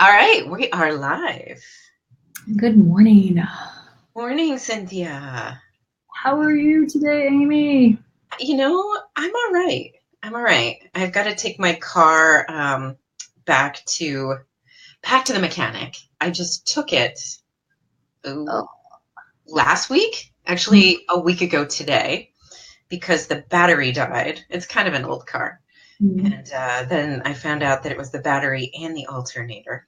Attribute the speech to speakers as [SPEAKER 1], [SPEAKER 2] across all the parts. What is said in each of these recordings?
[SPEAKER 1] All right, we are live.
[SPEAKER 2] Good morning.
[SPEAKER 1] Morning, Cynthia.
[SPEAKER 2] How are you today, Amy?
[SPEAKER 1] I'm all right. I'm all right. I've got to take my car back to the mechanic. I just took it
[SPEAKER 2] Oh,
[SPEAKER 1] last week, actually a week ago today, because the battery died. It's kind of an old car.
[SPEAKER 2] mm.
[SPEAKER 1] And then I found out that it was the battery and the alternator.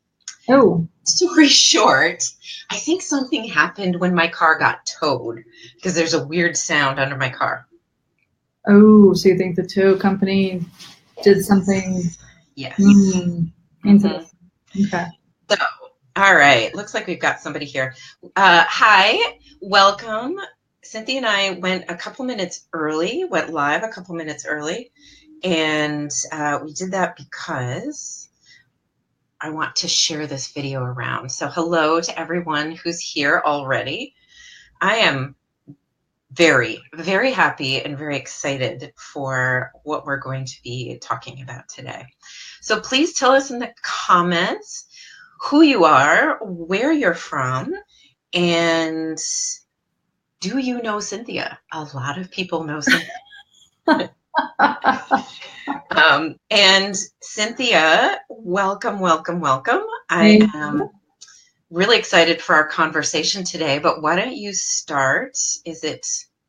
[SPEAKER 2] Oh,
[SPEAKER 1] Story short, I think something happened when my car got towed because there's a weird sound under my car.
[SPEAKER 2] oh, so you think the tow company did something?
[SPEAKER 1] Yes. Mm-hmm.
[SPEAKER 2] Interesting. Okay.
[SPEAKER 1] So, all right. Looks like we've got somebody here. Hi, welcome. Cynthia and I went live a couple minutes early, and we did that because I want to share this video around. So, hello to everyone who's here already. I am very, very happy and very excited for what we're going to be talking about today. So please tell us in the comments who you are, where you're from, and do you know Cynthia? A lot of people know Cynthia. And Cynthia, welcome, welcome, welcome. I
[SPEAKER 2] Thank
[SPEAKER 1] am
[SPEAKER 2] you.
[SPEAKER 1] really excited for our conversation today, but why don't you start?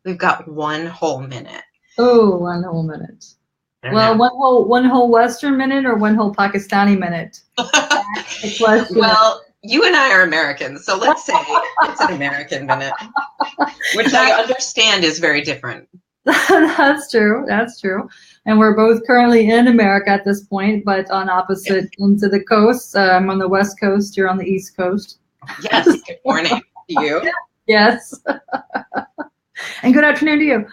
[SPEAKER 1] We've got one whole minute.
[SPEAKER 2] Oh, 1 whole minute.
[SPEAKER 1] I don't
[SPEAKER 2] Well,
[SPEAKER 1] know.
[SPEAKER 2] one whole Western minute or one whole Pakistani minute? That's the question.
[SPEAKER 1] Well, you and I are Americans, so let's say it's an American minute, which I understand is very different.
[SPEAKER 2] That's true. That's true. And we're both currently in America at this point, but on opposite ends of the coast. I'm on the West Coast. You're on the East Coast.
[SPEAKER 1] Yes. Good morning to you.
[SPEAKER 2] Yes. And good afternoon to you.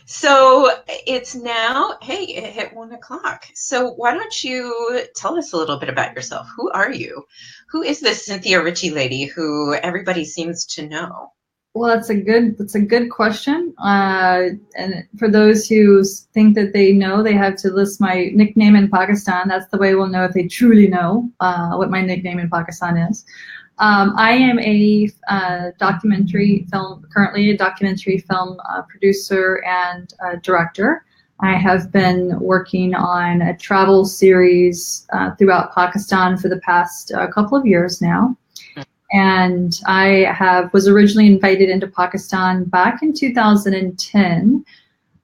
[SPEAKER 1] So it's now, hey, it hit 1:00. So why don't you tell us a little bit about yourself? Who are you? Who is this Cynthia Ritchie lady who everybody seems to know?
[SPEAKER 2] Well, that's a good question. And for those who think that they know, they have to list my nickname in Pakistan. That's the way we'll know if they truly know what my nickname in Pakistan is. I am currently a documentary film producer and director. I have been working on a travel series throughout Pakistan for the past couple of years now. And I was originally invited into Pakistan back in 2010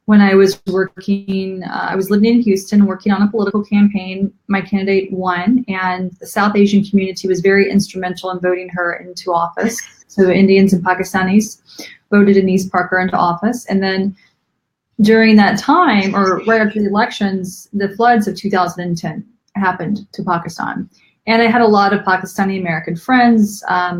[SPEAKER 2] when I was I was living in Houston working on a political campaign. My candidate won, and the South Asian community was very instrumental in voting her into office. So Indians and Pakistanis voted Anise Parker into office. And then during that time, or right after the elections, the floods of 2010 happened to Pakistan. And I had a lot of Pakistani American friends. A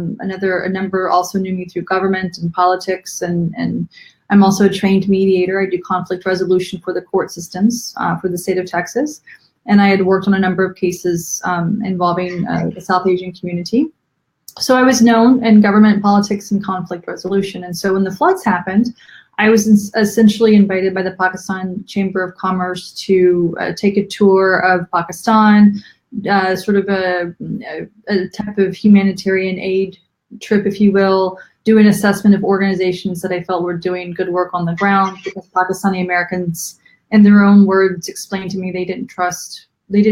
[SPEAKER 2] number also knew me through government and politics, and I'm also a trained mediator. I do conflict resolution for the court systems for the state of Texas. And I had worked on a number of cases involving the South Asian community. So I was known in government, politics, and conflict resolution. And so when the floods happened, I was essentially invited by the Pakistan Chamber of Commerce to take a tour of Pakistan, sort of a type of humanitarian aid trip, if you will, do an assessment of organizations that I felt were doing good work on the ground, because Pakistani Americans, in their own words, explained to me they didn't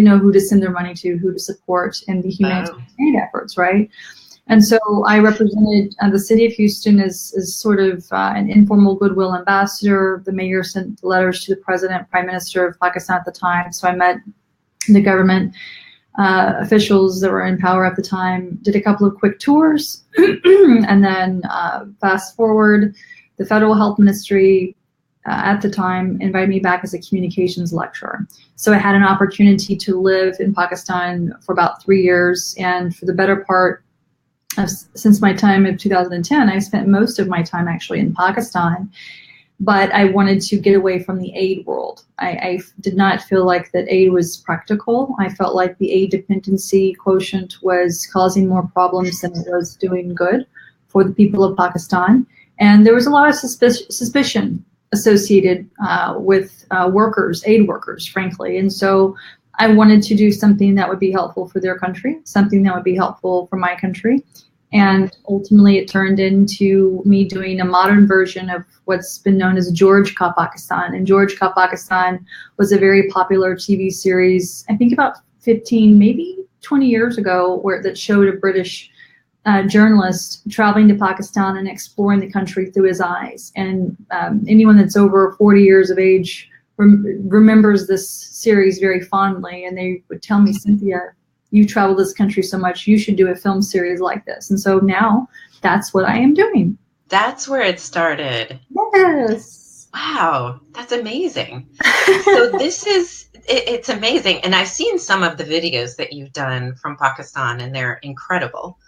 [SPEAKER 2] know who to send their money to, who to support in the humanitarian aid efforts, right? And so I represented the city of Houston as sort of an informal goodwill ambassador. The mayor sent letters to the president, prime minister of Pakistan at the time. So I met the government officials that were in power at the time, did a couple of quick tours, and then fast forward, the federal health ministry at the time invited me back as a communications lecturer. So I had an opportunity to live in Pakistan for about 3 years, and for the better part of, since my time of 2010, I spent most of my time actually in Pakistan. But I wanted to get away from the aid world. I did not feel like that aid was practical. I felt like the aid dependency quotient was causing more problems than it was doing good for the people of Pakistan. And there was a lot of suspicion associated with aid workers, frankly. And so I wanted to do something that would be helpful for their country, something that would be helpful for my country. And ultimately, it turned into me doing a modern version of what's been known as George Ka Pakistan. And George Ka Pakistan was a very popular TV series, I think about 15, maybe 20 years ago, that showed a British journalist traveling to Pakistan and exploring the country through his eyes. And anyone that's over 40 years of age remembers this series very fondly. And they would tell me, Cynthia, you travel this country so much, you should do a film series like this. And so now that's what I am doing.
[SPEAKER 1] That's where it started.
[SPEAKER 2] Yes.
[SPEAKER 1] Wow, that's amazing. So it's amazing. And I've seen some of the videos that you've done from Pakistan, and they're incredible.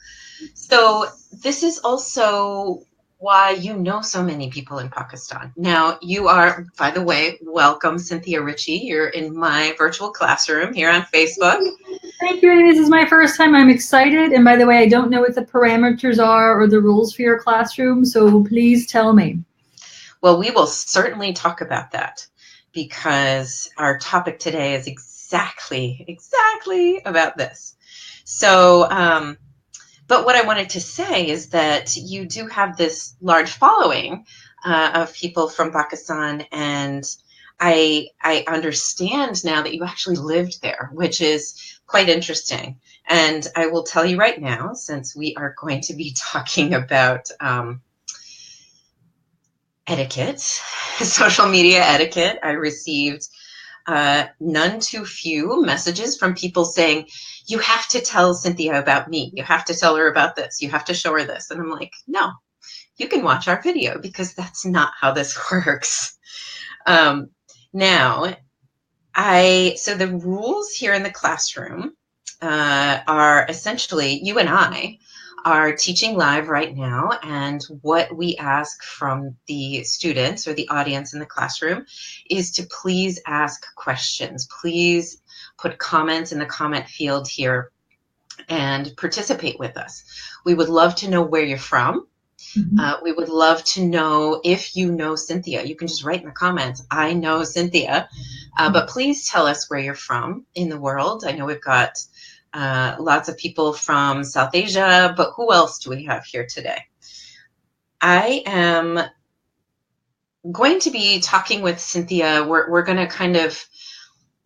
[SPEAKER 1] So this is also why you know so many people in Pakistan. Now, you are, by the way, welcome, Cynthia Ritchie. You're in my virtual classroom here on Facebook.
[SPEAKER 2] Thank you, Amy. This is my first time. I'm excited. And by the way, I don't know what the parameters are or the rules for your classroom, so please tell me.
[SPEAKER 1] Well, we will certainly talk about that, because our topic today is exactly about this. So, but what I wanted to say is that you do have this large following of people from Pakistan, and I understand now that you actually lived there, which is quite interesting. And I will tell you right now, since we are going to be talking about etiquette, social media etiquette, I received none too few messages from people saying, you have to tell Cynthia about me. You have to tell her about this. You have to show her this. And I'm like, no, you can watch our video, because that's not how this works. Now, so the rules here in the classroom are essentially, you and I are teaching live right now, and what we ask from the students or the audience in the classroom is to please ask questions. Please put comments in the comment field here and participate with us. We would love to know where you're from. We would love to know if you know Cynthia. You can just write in the comments, I know Cynthia, but please tell us where you're from in the world. I know we've got lots of people from South Asia, but who else do we have here today? I am going to be talking with Cynthia. We're going to kind of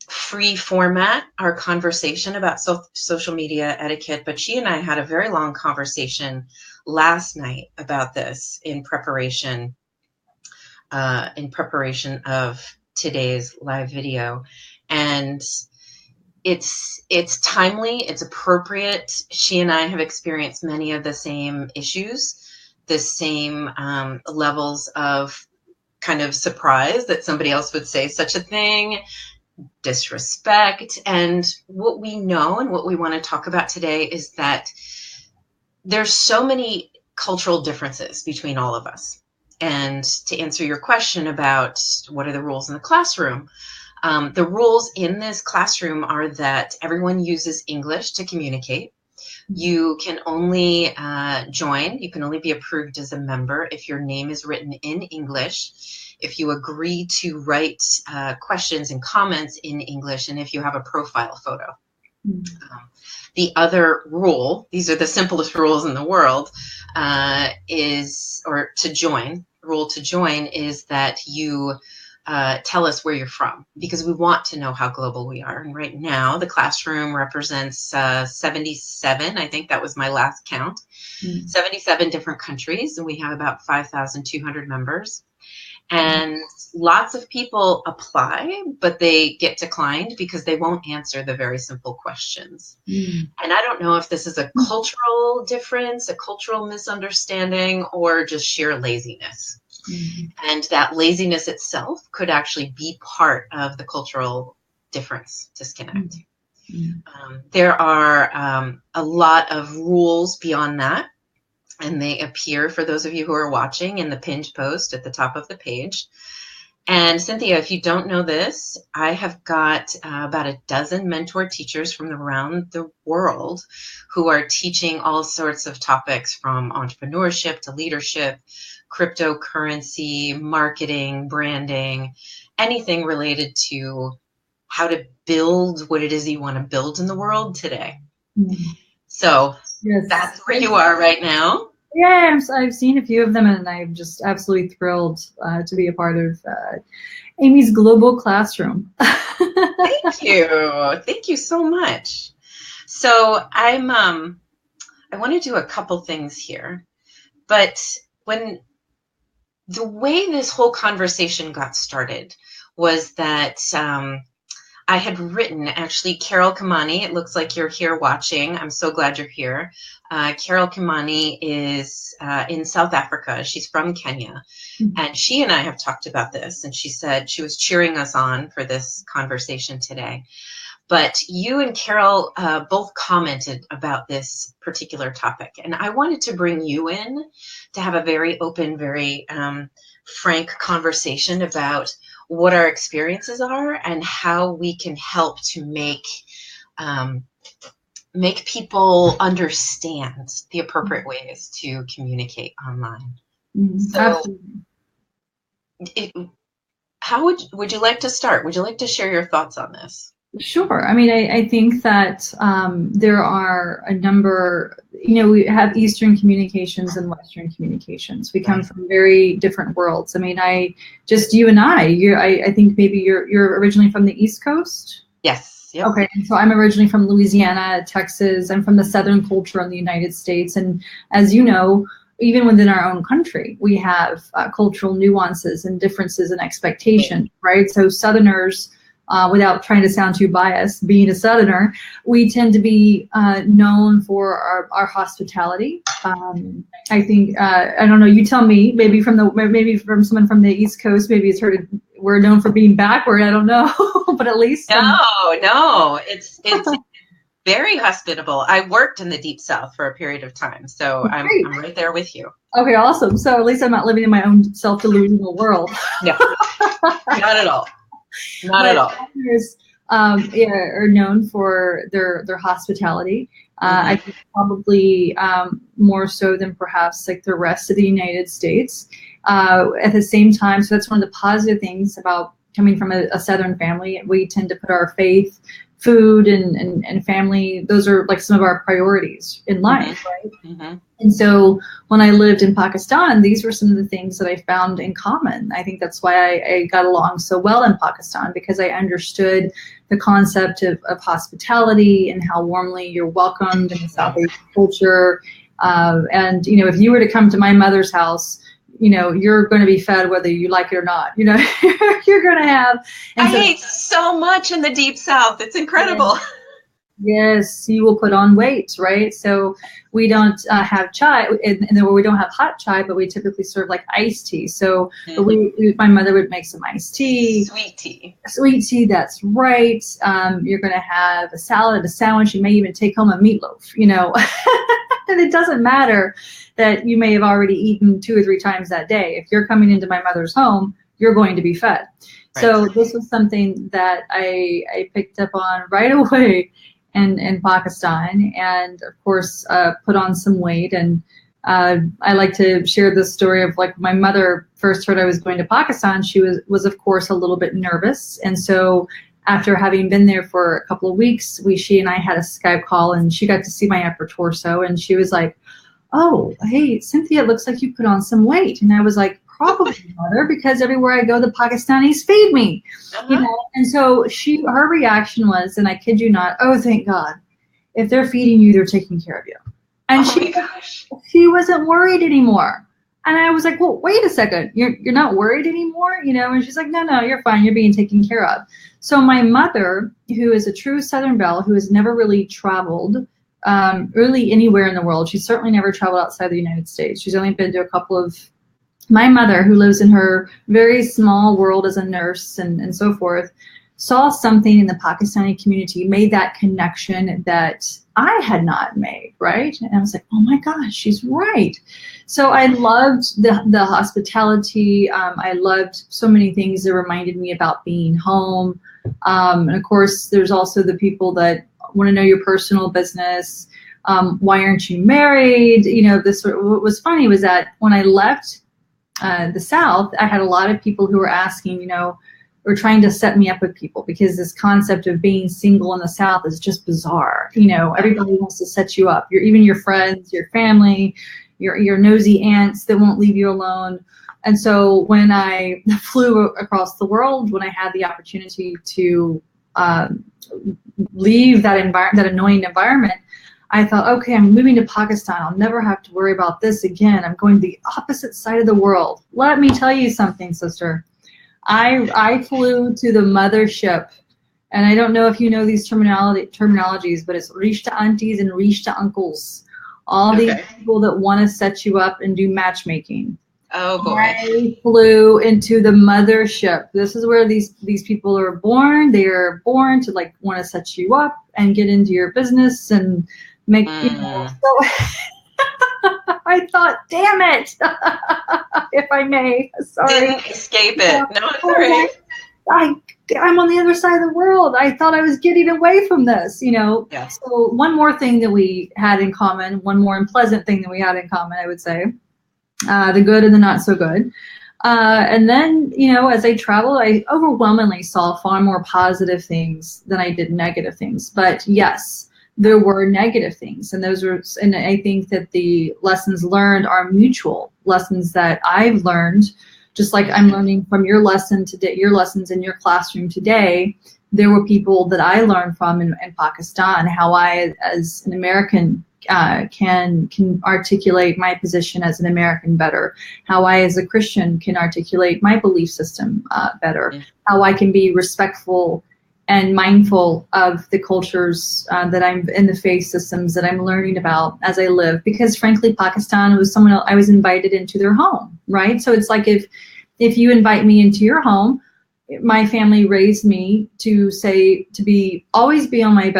[SPEAKER 1] free format our conversation about social media etiquette, but she and I had a very long conversation last night about this in preparation of today's live video. And it's timely, it's appropriate. She and I have experienced many of the same issues, the same levels of kind of surprise that somebody else would say such a thing, disrespect. And what we know and what we want to talk about today is that there's so many cultural differences between all of us. And to answer your question about what are the rules in the classroom, the rules in this classroom are that everyone uses English to communicate. You can only join, you can only be approved as a member if your name is written in English, if you agree to write questions and comments in English, and if you have a profile photo. The other rule, these are the simplest rules in the world, rule to join is that you tell us where you're from, because we want to know how global we are. And right now, the classroom represents 77, I think that was my last count, 77 different countries, and we have about 5,200 members. And lots of people apply, but they get declined because they won't answer the very simple questions. And I don't know if this is a cultural difference, a cultural misunderstanding, or just sheer laziness. And that laziness itself could actually be part of the cultural difference disconnect. There are a lot of rules beyond that, and they appear for those of you who are watching in the pinned post at the top of the page. And Cynthia, if you don't know this, I have got about a dozen mentor teachers from around the world who are teaching all sorts of topics, from entrepreneurship to leadership, cryptocurrency, marketing, branding, anything related to how to build what it is you want to build in the world today.
[SPEAKER 2] Mm.
[SPEAKER 1] So
[SPEAKER 2] Yes.
[SPEAKER 1] that's where you are right now.
[SPEAKER 2] Yeah, I've seen a few of them, and I'm just absolutely thrilled to be a part of Amy's global classroom.
[SPEAKER 1] Thank you. Thank you so much. So I want to do a couple things here, but when the way this whole conversation got started was that I had written, actually, Carol Kamani. It looks like you're here watching. I'm so glad you're here. Carol Kamani is in South Africa. She's from Kenya. And she and I have talked about this. And she said she was cheering us on for this conversation today. But you and Carol both commented about this particular topic. And I wanted to bring you in to have a very open, very frank conversation about what our experiences are and how we can help to make people understand the appropriate ways to communicate online. So how would you like to start? Would you like to share your thoughts on this?
[SPEAKER 2] Sure. I mean, I think that there are a number, we have Eastern communications and Western communications. We come from very different worlds. I mean, you and I think maybe you're originally from the East Coast?
[SPEAKER 1] Yes. Yep.
[SPEAKER 2] Okay. So I'm originally from Louisiana, Texas. I'm from the Southern culture in the United States. And as you know, even within our own country, we have cultural nuances and differences and expectations, right? So Southerners, without trying to sound too biased, being a Southerner, we tend to be known for our hospitality. I think I don't know. You tell me. Maybe from someone from the East Coast, maybe it's heard we're known for being backward. I don't know, but at least
[SPEAKER 1] no, it's very hospitable. I worked in the Deep South for a period of time, so I'm right there with you.
[SPEAKER 2] Okay, awesome. So at least I'm not living in my own self-delusional world.
[SPEAKER 1] No, not at all. Not at all.
[SPEAKER 2] Are known for their hospitality. I think probably more so than perhaps like the rest of the United States. At the same time, so that's one of the positive things about coming from a Southern family. We tend to put our faith, food, and family. Those are like some of our priorities in life, right? And so when I lived in Pakistan, these were some of the things that I found in common. I think that's why I got along so well in Pakistan, because I understood the concept of hospitality and how warmly you're welcomed in the South Asian culture. And, if you were to come to my mother's house, you're going to be fed whether you like it or not. You're going to have.
[SPEAKER 1] I ate so much in the Deep South. It's incredible.
[SPEAKER 2] Yes, you will put on weight, right? So we don't have chai, and we don't have hot chai, but we typically serve like iced tea. So my mother would make some iced tea. Sweet tea, that's right. You're going to have a salad, a sandwich. You may even take home a meatloaf, And it doesn't matter that you may have already eaten 2 or 3 times that day. If you're coming into my mother's home, you're going to be fed. Right. So this was something that I picked up on right away in Pakistan, and of course put on some weight. And I like to share this story of like my mother first heard I was going to Pakistan. She was of course a little bit nervous, and so after having been there for a couple of weeks, she and I had a Skype call, and she got to see my upper torso, and she was like, "Oh, hey, Cynthia, it looks like you put on some weight." And I was like, "Probably, mother, because everywhere I go, the Pakistanis feed me." And so her reaction was, and I kid you not, "Oh, thank God. If they're feeding you, they're taking care of you." And she wasn't worried anymore. And I was like, "Well, wait a second. You're not worried anymore?" And she's like, No, you're fine. You're being taken care of." So my mother, who is a true Southern belle, who has never really traveled really anywhere in the world. She's certainly never traveled outside the United States. She's only been to a couple of. My mother, who lives in her very small world as a nurse and so forth, saw something in the Pakistani community, made that connection that I had not made, right? And I was like, oh my gosh, she's right. So I loved the hospitality. I loved so many things that reminded me about being home. And of course, there's also the people that want to know your personal business. Why aren't you married? What was funny was that when I left the South, I had a lot of people who were asking, or trying to set me up with people, because this concept of being single in the South is just bizarre. You know, everybody wants to set you up. Even your friends, your family, your nosy aunts that won't leave you alone. And so when I flew across the world, when I had the opportunity to leave that annoying environment, I thought, okay, I'm moving to Pakistan. I'll never have to worry about this again. I'm going to the opposite side of the world. Let me tell you something, sister. I flew to the mothership, and I don't know if you know these terminologies, but it's reach to aunties and reach to uncles. All these people that want to set you up and do matchmaking.
[SPEAKER 1] Oh boy.
[SPEAKER 2] I flew into the mothership. This is where these people are born. They are born to like want to set you up and get into your business and make you know. So I thought, damn it, if I may. Sorry.
[SPEAKER 1] Didn't escape it. No, it's all right.
[SPEAKER 2] I'm on the other side of the world. I thought I was getting away from this, you know.
[SPEAKER 1] Yeah.
[SPEAKER 2] So one more thing that we had in common, one more unpleasant thing that we had in common, I would say, the good and the not so good. And then, you know, as I traveled, I overwhelmingly saw far more positive things than I did negative things. But yes, there were negative things, and I think that the lessons learned are mutual lessons that I've learned, just like I'm learning from your lesson today, your lessons in your classroom today. There were people that I learned from in Pakistan, how I, as an American, can articulate my position as an American better, how I, as a Christian, can articulate my belief system better, how I can be respectful and mindful of the cultures that I'm in, the faith systems that I'm learning about as I live. Because frankly, Pakistan was someone else, I was invited into their home, right? So it's like if you invite me into your home, my family raised me to always be on my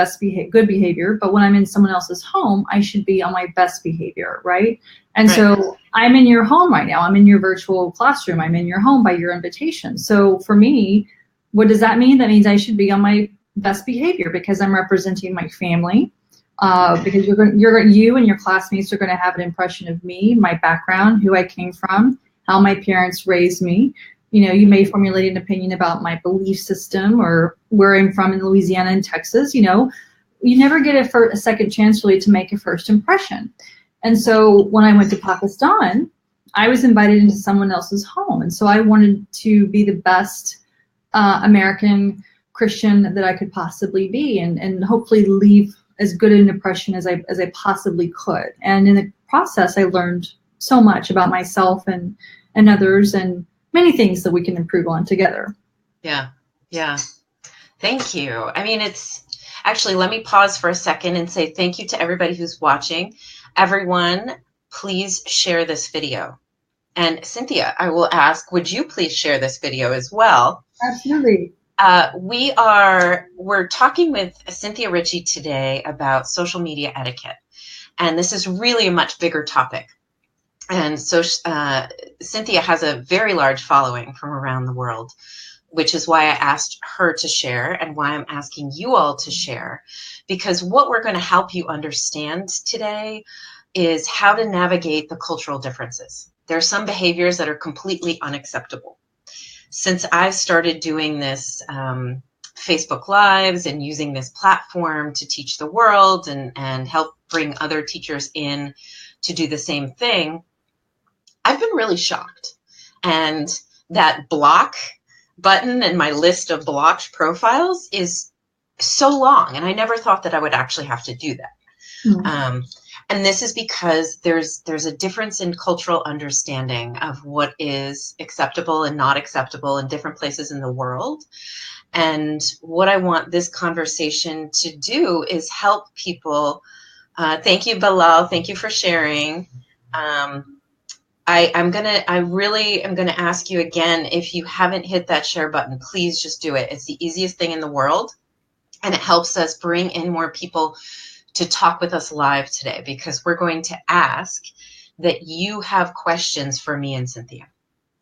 [SPEAKER 2] good behavior, but when I'm in someone else's home, I should be on my best behavior, right? And so I'm in your home right now. I'm in your virtual classroom. I'm in your home by your invitation. So for me, what does that mean? That means I should be on my best behavior because I'm representing my family. Because you and your classmates are going to have an impression of me, my background, who I came from, how my parents raised me. You know, you may formulate an opinion about my belief system or where I'm from in Louisiana and Texas. You know, you never get a second chance really to make a first impression. And so when I went to Pakistan, I was invited into someone else's home. And so I wanted to be the best American Christian that I could possibly be, and hopefully leave as good an impression as I possibly could. And in the process, I learned so much about myself and others, and many things that we can improve on together.
[SPEAKER 1] Yeah. Thank you. I mean, it's actually, let me pause for a second and say thank you to everybody who's watching. Everyone, please share this video. And Cynthia, I will ask, would you please share this video as well?
[SPEAKER 2] Absolutely.
[SPEAKER 1] We're talking with Cynthia Ritchie today about social media etiquette. And this is really a much bigger topic. And so Cynthia has a very large following from around the world, which is why I asked her to share and why I'm asking you all to share, because what we're going to help you understand today is how to navigate the cultural differences. There are some behaviors that are completely unacceptable. Since I've started doing this Facebook Lives and using this platform to teach the world and help bring other teachers in to do the same thing, I've been really shocked. And that block button in my list of blocked profiles is so long. And I never thought that I would actually have to do that. Mm-hmm. And this is because there's a difference in cultural understanding of what is acceptable and not acceptable in different places in the world. And what I want this conversation to do is help people. Thank you, Bilal. Thank you for sharing. I really am going to ask you again, if you haven't hit that share button, please just do it. It's the easiest thing in the world. And it helps us bring in more people to talk with us live today, because we're going to ask that you have questions for me and Cynthia.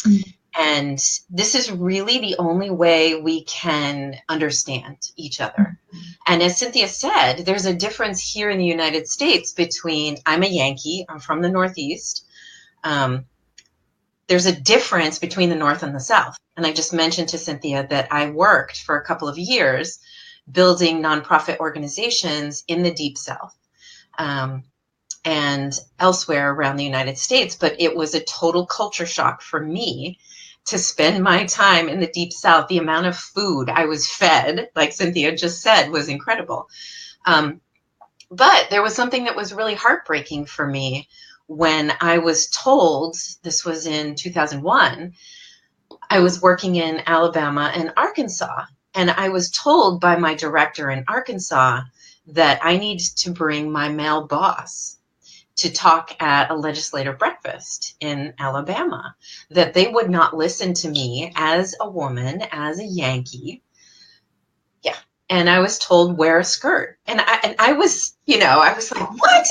[SPEAKER 1] Mm-hmm. And this is really the only way we can understand each other. Mm-hmm. And as Cynthia said, there's a difference here in the United States between, I'm a Yankee, I'm from the Northeast. there's a difference between the North and the South. And I just mentioned to Cynthia that I worked for a couple of years building nonprofit organizations in the Deep South and elsewhere around the United States. But it was a total culture shock for me to spend my time in the Deep South. The amount of food I was fed, like Cynthia just said, was incredible. But there was something that was really heartbreaking for me when I was told, this was in 2001, I was working in Alabama and Arkansas, and I was told by my director in Arkansas that I needed to bring my male boss to talk at a legislative breakfast in Alabama, that they would not listen to me as a woman, as a Yankee. Yeah. And I was told, wear a skirt. And I was, I was like, what?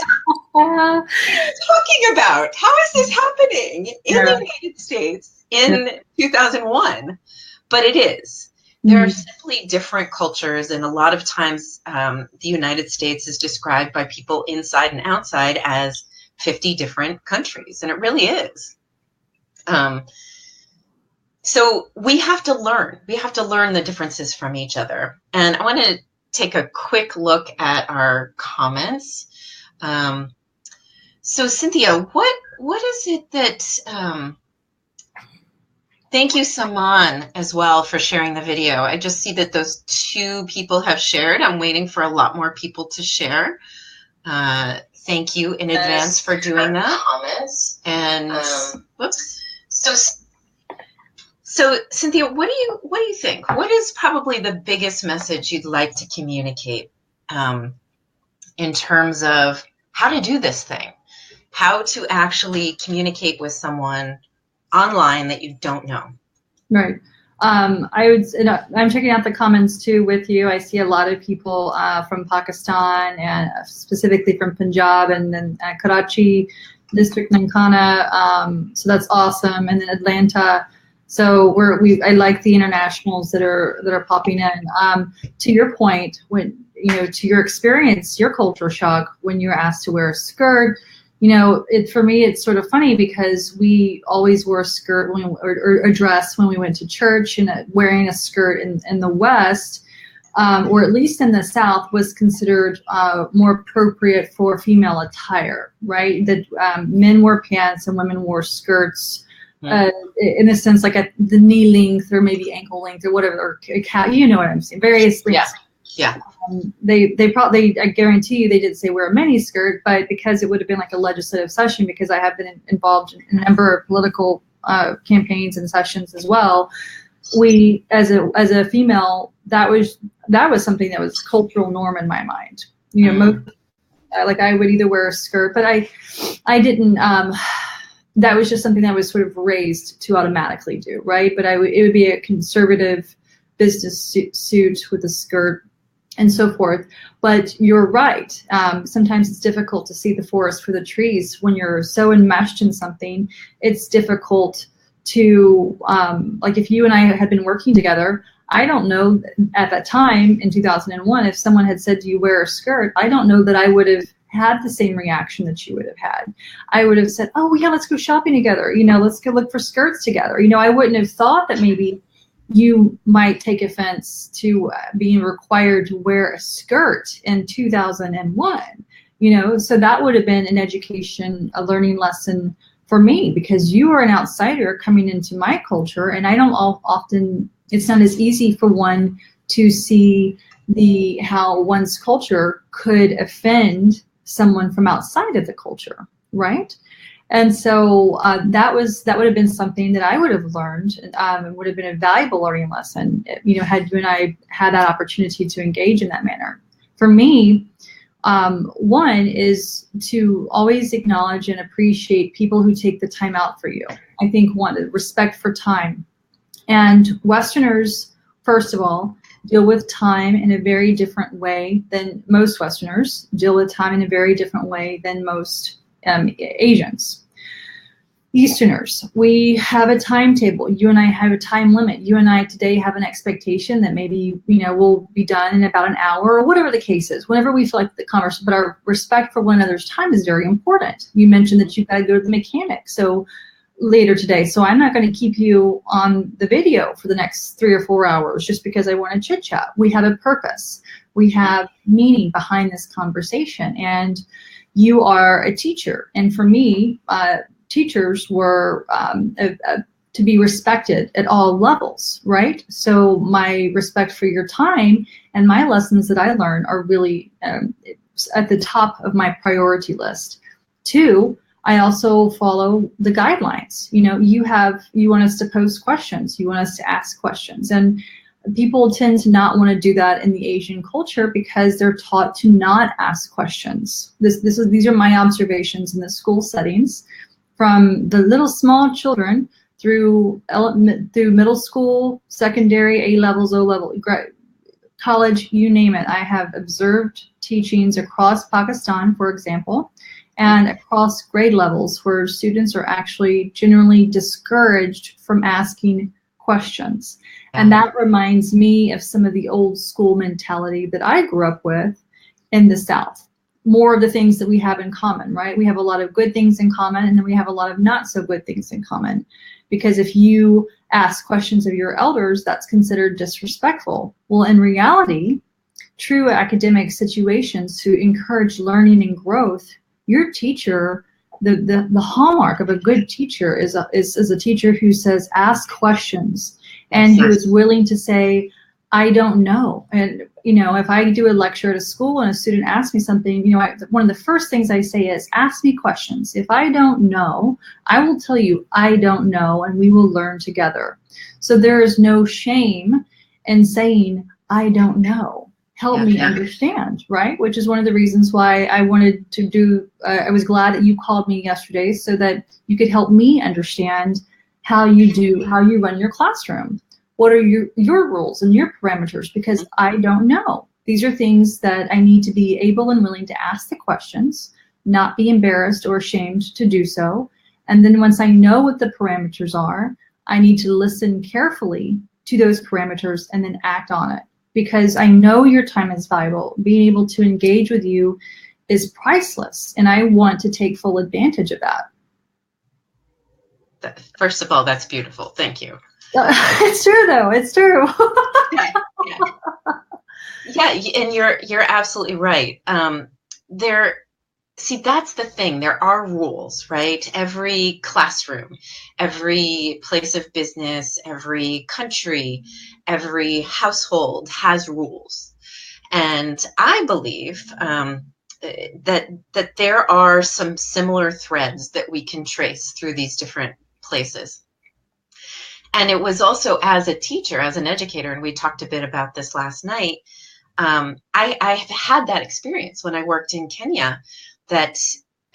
[SPEAKER 1] What are you talking about? How is this happening in the United States in 2001? But it is. There are simply different cultures, and a lot of times the United States is described by people inside and outside as 50 different countries, and it really is. So we have to learn. We have to learn the differences from each other. And I want to take a quick look at our comments. So Cynthia, what is it that, thank you, Saman, as well, for sharing the video. I just see that those 2 people have shared. I'm waiting for a lot more people to share. Thank you in advance for doing that. Comments. And whoops. So Cynthia, what do you think? What is probably the biggest message you'd like to communicate in terms of how to do this thing, how to actually communicate with someone online that you don't know?
[SPEAKER 2] Right. I'm checking out the comments too with you. I see a lot of people from Pakistan and specifically from Punjab and then Karachi district, Nankana. So that's awesome. And then Atlanta. So I like the internationals that are popping in. To your point, when to your experience, your culture shock when you're asked to wear a skirt. For me, it's sort of funny because we always wore a skirt or a dress when we went to church, and wearing a skirt in the West, or at least in the South, was considered more appropriate for female attire, right? That men wore pants and women wore skirts. In a sense, like at the knee length or maybe ankle length or whatever, or you know what I'm saying, various lengths.
[SPEAKER 1] Yeah.
[SPEAKER 2] They probably, I guarantee you, they didn't say wear a mini skirt, but because it would have been like a legislative session, because I have been involved in a number of political campaigns and sessions as well. We, as a female, that was something that was cultural norm in my mind. Most, like I would either wear a skirt, but I didn't. That was just something that I was sort of raised to automatically do, right? But it would be a conservative business suit with a skirt and so forth. But you're right. Sometimes it's difficult to see the forest for the trees. When you're so enmeshed in something, it's difficult to, like if you and I had been working together, I don't know at that time in 2001, if someone had said, do you wear a skirt? I don't know that I would have had the same reaction that you would have had. I would have said, oh yeah, let's go shopping together. Let's go look for skirts together. I wouldn't have thought that maybe you might take offense to being required to wear a skirt in 2001, so that would have been an education, a learning lesson for me, because you are an outsider coming into my culture, and I don't often, it's not as easy for one to see how one's culture could offend someone from outside of the culture, right? And so that would have been something that I would have learned, and would have been a valuable learning lesson, had you and I had that opportunity to engage in that manner. For me, one is to always acknowledge and appreciate people who take the time out for you. I think respect for time. And Westerners, first of all, deal with time in a very different way than most Westerners, deal with time in a very different way than most Asians. Easterners, we have a timetable. You and I have a time limit. You and I today have an expectation that maybe, we'll be done in about an hour or whatever the case is, whenever we feel like the conversation, but our respect for one another's time is very important. You mentioned that you've got to go to the mechanic. So later today, so I'm not going to keep you on the video for the next 3 or 4 hours just because I want to chit chat. We have a purpose. We have meaning behind this conversation, and you are a teacher. And for me, teachers were to be respected at all levels, right? So my respect for your time and my lessons that I learn are really at the top of my priority list. 2, I also follow the guidelines. You know, you want us to pose questions, you want us to ask questions, and people tend to not want to do that in the Asian culture because they're taught to not ask questions. These are my observations in the school settings, from the little small children through middle school, secondary, A levels, O level, college, you name it. I have observed teachings across Pakistan, for example, and across grade levels where students are actually generally discouraged from asking questions. And that reminds me of some of the old school mentality that I grew up with in the South. More of the things that we have in common, right? We have a lot of good things in common, and then we have a lot of not so good things in common. Because if you ask questions of your elders, that's considered disrespectful. Well, in reality, true academic situations to encourage learning and growth, your teacher, the hallmark of a good teacher is a teacher who says, ask questions, and who is willing to say, I don't know. And, you know, if I do a lecture at a school and a student asks me something, you know, one of the first things I say is, ask me questions. If I don't know, I will tell you I don't know, and we will learn together. So there is no shame in saying, I don't know. Help me understand, right? Which is one of the reasons why I wanted to do, I was glad that you called me yesterday so that you could help me understand how you run your classroom. What are your rules and your parameters? Because I don't know. These are things that I need to be able and willing to ask the questions, not be embarrassed or ashamed to do so. And then once I know what the parameters are, I need to listen carefully to those parameters and then act on it. Because I know your time is valuable. Being able to engage with you is priceless, and I want to take full advantage of that.
[SPEAKER 1] First of all, that's beautiful. Thank you.
[SPEAKER 2] It's true, though. It's true.
[SPEAKER 1] Yeah, and you're absolutely right. See, that's the thing. There are rules, right? Every classroom, every place of business, every country, every household has rules. And I believe that there are some similar threads that we can trace through these different places. And it was also as a teacher, as an educator, and we talked a bit about this last night, I had that experience when I worked in Kenya, that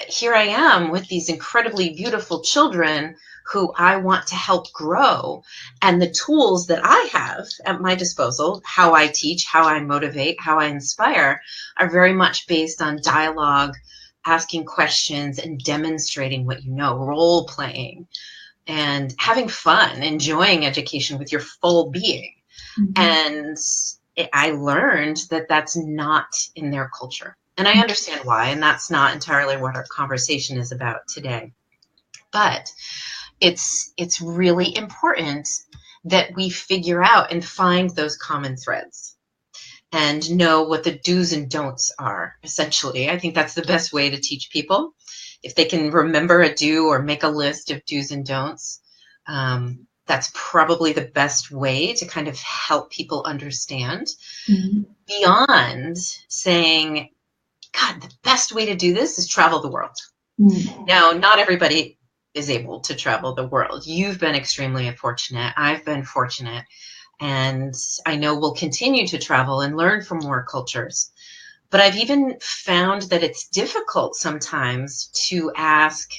[SPEAKER 1] here I am with these incredibly beautiful children who I want to help grow. And the tools that I have at my disposal, how I teach, how I motivate, how I inspire, are very much based on dialogue, asking questions, and demonstrating what you know, role playing, and having fun, enjoying education with your full being. Mm-hmm. And I learned that that's not in their culture. And I understand why, and that's not entirely what our conversation is about today. But it's really important that we figure out and find those common threads and know what the do's and don'ts are, essentially. I think that's the best way to teach people. If they can remember a do or make a list of do's and don'ts, that's probably the best way to kind of help people understand. Mm-hmm. Beyond saying, God, the best way to do this is travel the world. Mm-hmm. Now, not everybody is able to travel the world. You've been extremely fortunate. I've been fortunate. And I know we'll continue to travel and learn from more cultures. But I've even found that it's difficult sometimes to ask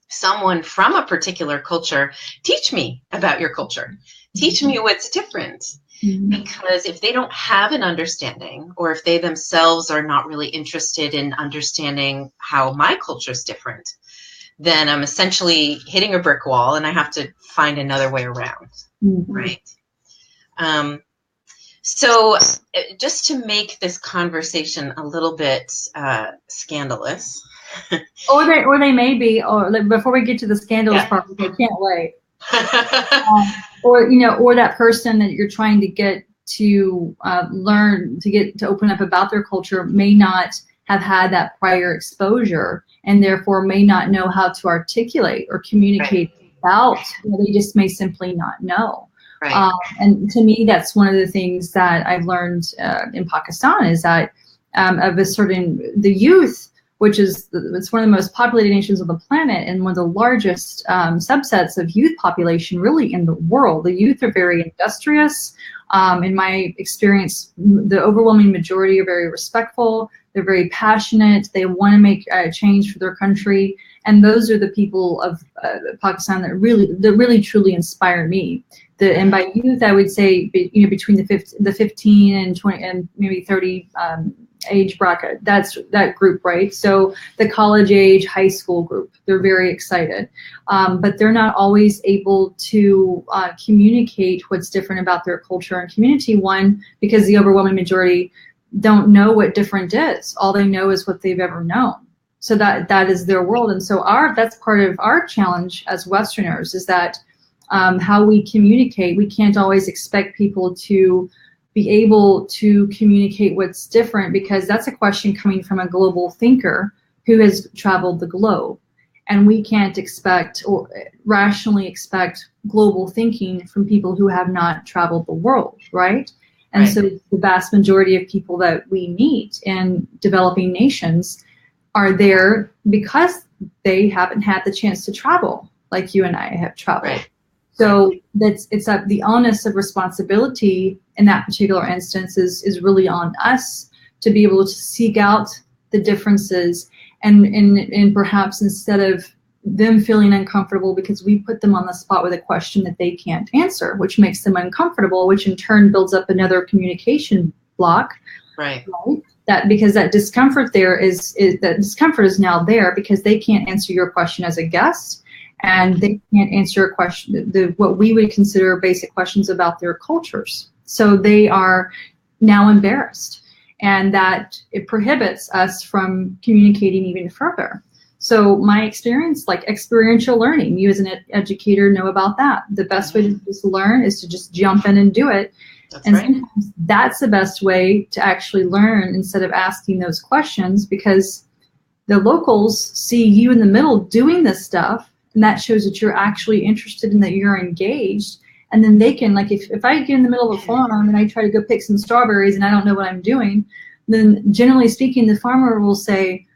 [SPEAKER 1] someone from a particular culture, teach me about your culture. Teach me what's different. Mm-hmm. Because if they don't have an understanding, or if they themselves are not really interested in understanding how my culture is different, then I'm essentially hitting a brick wall and I have to find another way around, mm-hmm. right? So just to make this conversation a little bit scandalous,
[SPEAKER 2] Or they may be, or like, before we get to the scandalous
[SPEAKER 1] Yeah.
[SPEAKER 2] part, which I can't wait. Or or that person that you're trying to get to learn to get to open up about their culture may not have had that prior exposure, and therefore may not know how to articulate or communicate about. They just may simply not know.
[SPEAKER 1] Right.
[SPEAKER 2] And to me, that's one of the things that I've learned in Pakistan is that of a certain the youth, which is it's one of the most populated nations on the planet and one of the largest subsets of youth population really in the world. The youth are very industrious. In my experience, the overwhelming majority are very respectful. They're very passionate. They want to make a change for their country. And those are the people of Pakistan that really truly inspire me. And by youth, I would say between the 15 and 20 and maybe 30 age bracket. That's that group, right? So the college age, high school group, they're very excited, but they're not always able to communicate what's different about their culture and community. One, because the overwhelming majority don't know what different is. All they know is what they've ever known. So that is their world. And so that's part of our challenge as Westerners is that how we communicate. We can't always expect people to be able to communicate what's different, because that's a question coming from a global thinker who has traveled the globe. And we can't expect or rationally expect global thinking from people who have not traveled the world, right? And so the vast majority of people that we meet in developing nations are there because they haven't had the chance to travel like you and I have traveled.
[SPEAKER 1] Right.
[SPEAKER 2] So it's the onus of responsibility in that particular instance is really on us to be able to seek out the differences and perhaps instead of them feeling uncomfortable because we put them on the spot with a question that they can't answer, which makes them uncomfortable, which in turn builds up another communication block.
[SPEAKER 1] Right.
[SPEAKER 2] That because that discomfort there is that discomfort is now there because they can't answer your question as a guest. And they can't answer a question, what we would consider basic questions about their cultures. So they are now embarrassed, and that it prohibits us from communicating even further. So my experience, like experiential learning, you as an educator know about that. The best way to just learn is to just jump in and do it. Sometimes that's the best way to actually learn instead of asking those questions, because the locals see you in the middle doing this stuff. And that shows that you're actually interested and that you're engaged. And then they can, like, if I get in the middle of a farm and I try to go pick some strawberries and I don't know what I'm doing, then generally speaking, the farmer will say,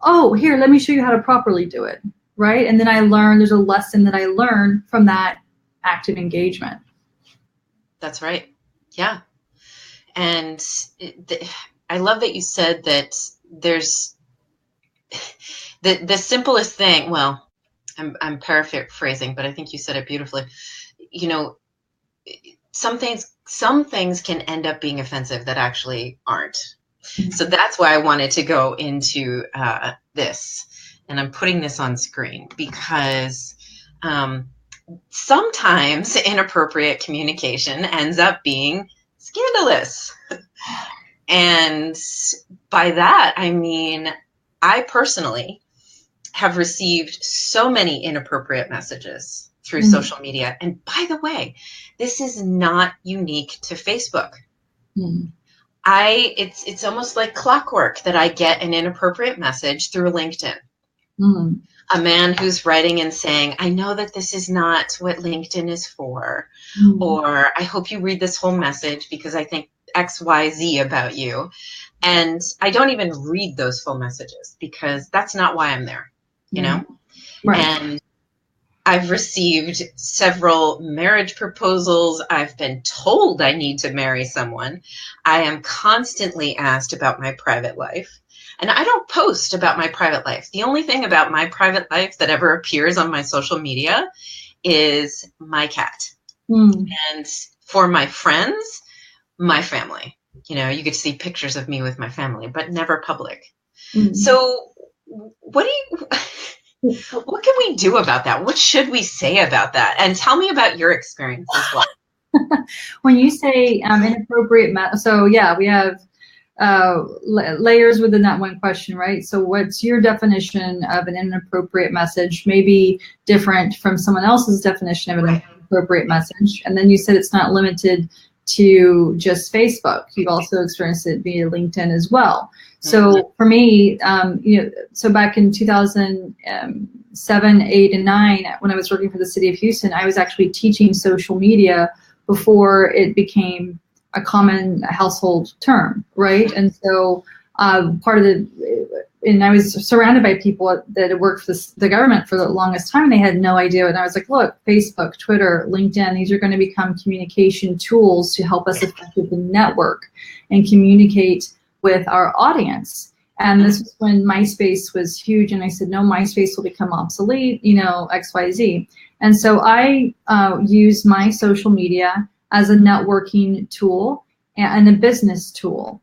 [SPEAKER 2] oh, here, let me show you how to properly do it, right? And then there's a lesson that I learn from that active engagement.
[SPEAKER 1] That's right. Yeah. And I love that you said that there's the simplest thing, well, I'm paraphrasing, but I think you said it beautifully. You know, some things can end up being offensive that actually aren't. Mm-hmm. So that's why I wanted to go into this, and I'm putting this on screen because sometimes inappropriate communication ends up being scandalous. And by that, I mean, I personally have received so many inappropriate messages through social media. And by the way, this is not unique to Facebook. It's almost like clockwork that I get an inappropriate message through LinkedIn. A man who's writing and saying, I know that this is not what LinkedIn is for, or I hope you read this whole message because I think X, Y, Z about you. And I don't even read those full messages because that's not why I'm there. You know, right. And I've received several marriage proposals. I've been told I need to marry someone. I am constantly asked about my private life. And I don't post about my private life. The only thing about my private life that ever appears on my social media is my cat. And for my friends, my family. You know, you get to see pictures of me with my family, but never public. So what can we do about that? What should we say about that? And tell me about your experience as well.
[SPEAKER 2] When you say inappropriate, so yeah, we have layers within that one question, right? So what's your definition of an inappropriate message? Maybe different from someone else's definition of an inappropriate message. And then you said it's not limited to just Facebook. You've also experienced it via LinkedIn as well. So for me, so back in 2007, 8, and 9, when I was working for the city of Houston, I was actually teaching social media before it became a common household term, right? And so and I was surrounded by people that had worked for the government for the longest time. And they had no idea. And I was like, look, Facebook, Twitter, LinkedIn, these are going to become communication tools to help us effectively network and communicate with our audience. And this was when MySpace was huge. And I said, no, MySpace will become obsolete, XYZ. And so I use my social media as a networking tool and a business tool.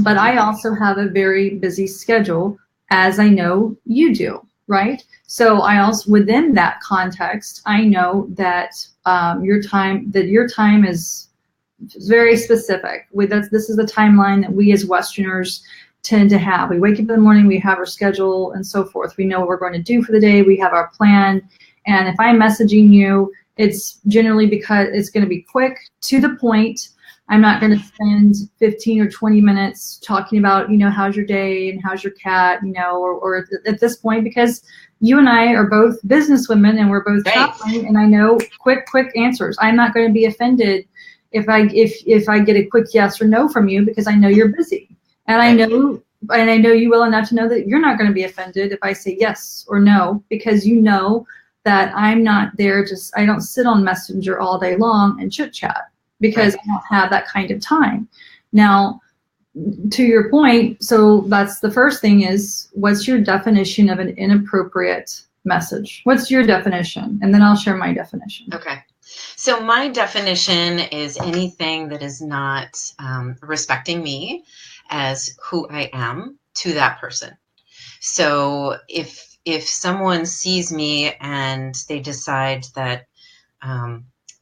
[SPEAKER 2] But I also have a very busy schedule, as I know you do, right? So I also, within that context, I know that your time is very specific. This is the timeline that we as Westerners tend to have. We wake up in the morning, we have our schedule and so forth. We know what we're going to do for the day. We have our plan. And if I'm messaging you, it's generally because it's going to be quick, to the point. I'm not going to spend 15 or 20 minutes talking about, how's your day and how's your cat, or at this point, because you and I are both businesswomen and we're both traveling, and I know quick answers. I'm not going to be offended if I get a quick yes or no from you, because I know you're busy, and I know you well enough to know that you're not going to be offended if I say yes or no, because you know that I'm not there. I don't sit on Messenger all day long and chit chat, because I don't have that kind of time. Now, to your point, so that's the first thing is, what's your definition of an inappropriate message? What's your definition? And then I'll share my definition.
[SPEAKER 1] Okay. So my definition is anything that is not respecting me as who I am to that person. So if someone sees me and they decide that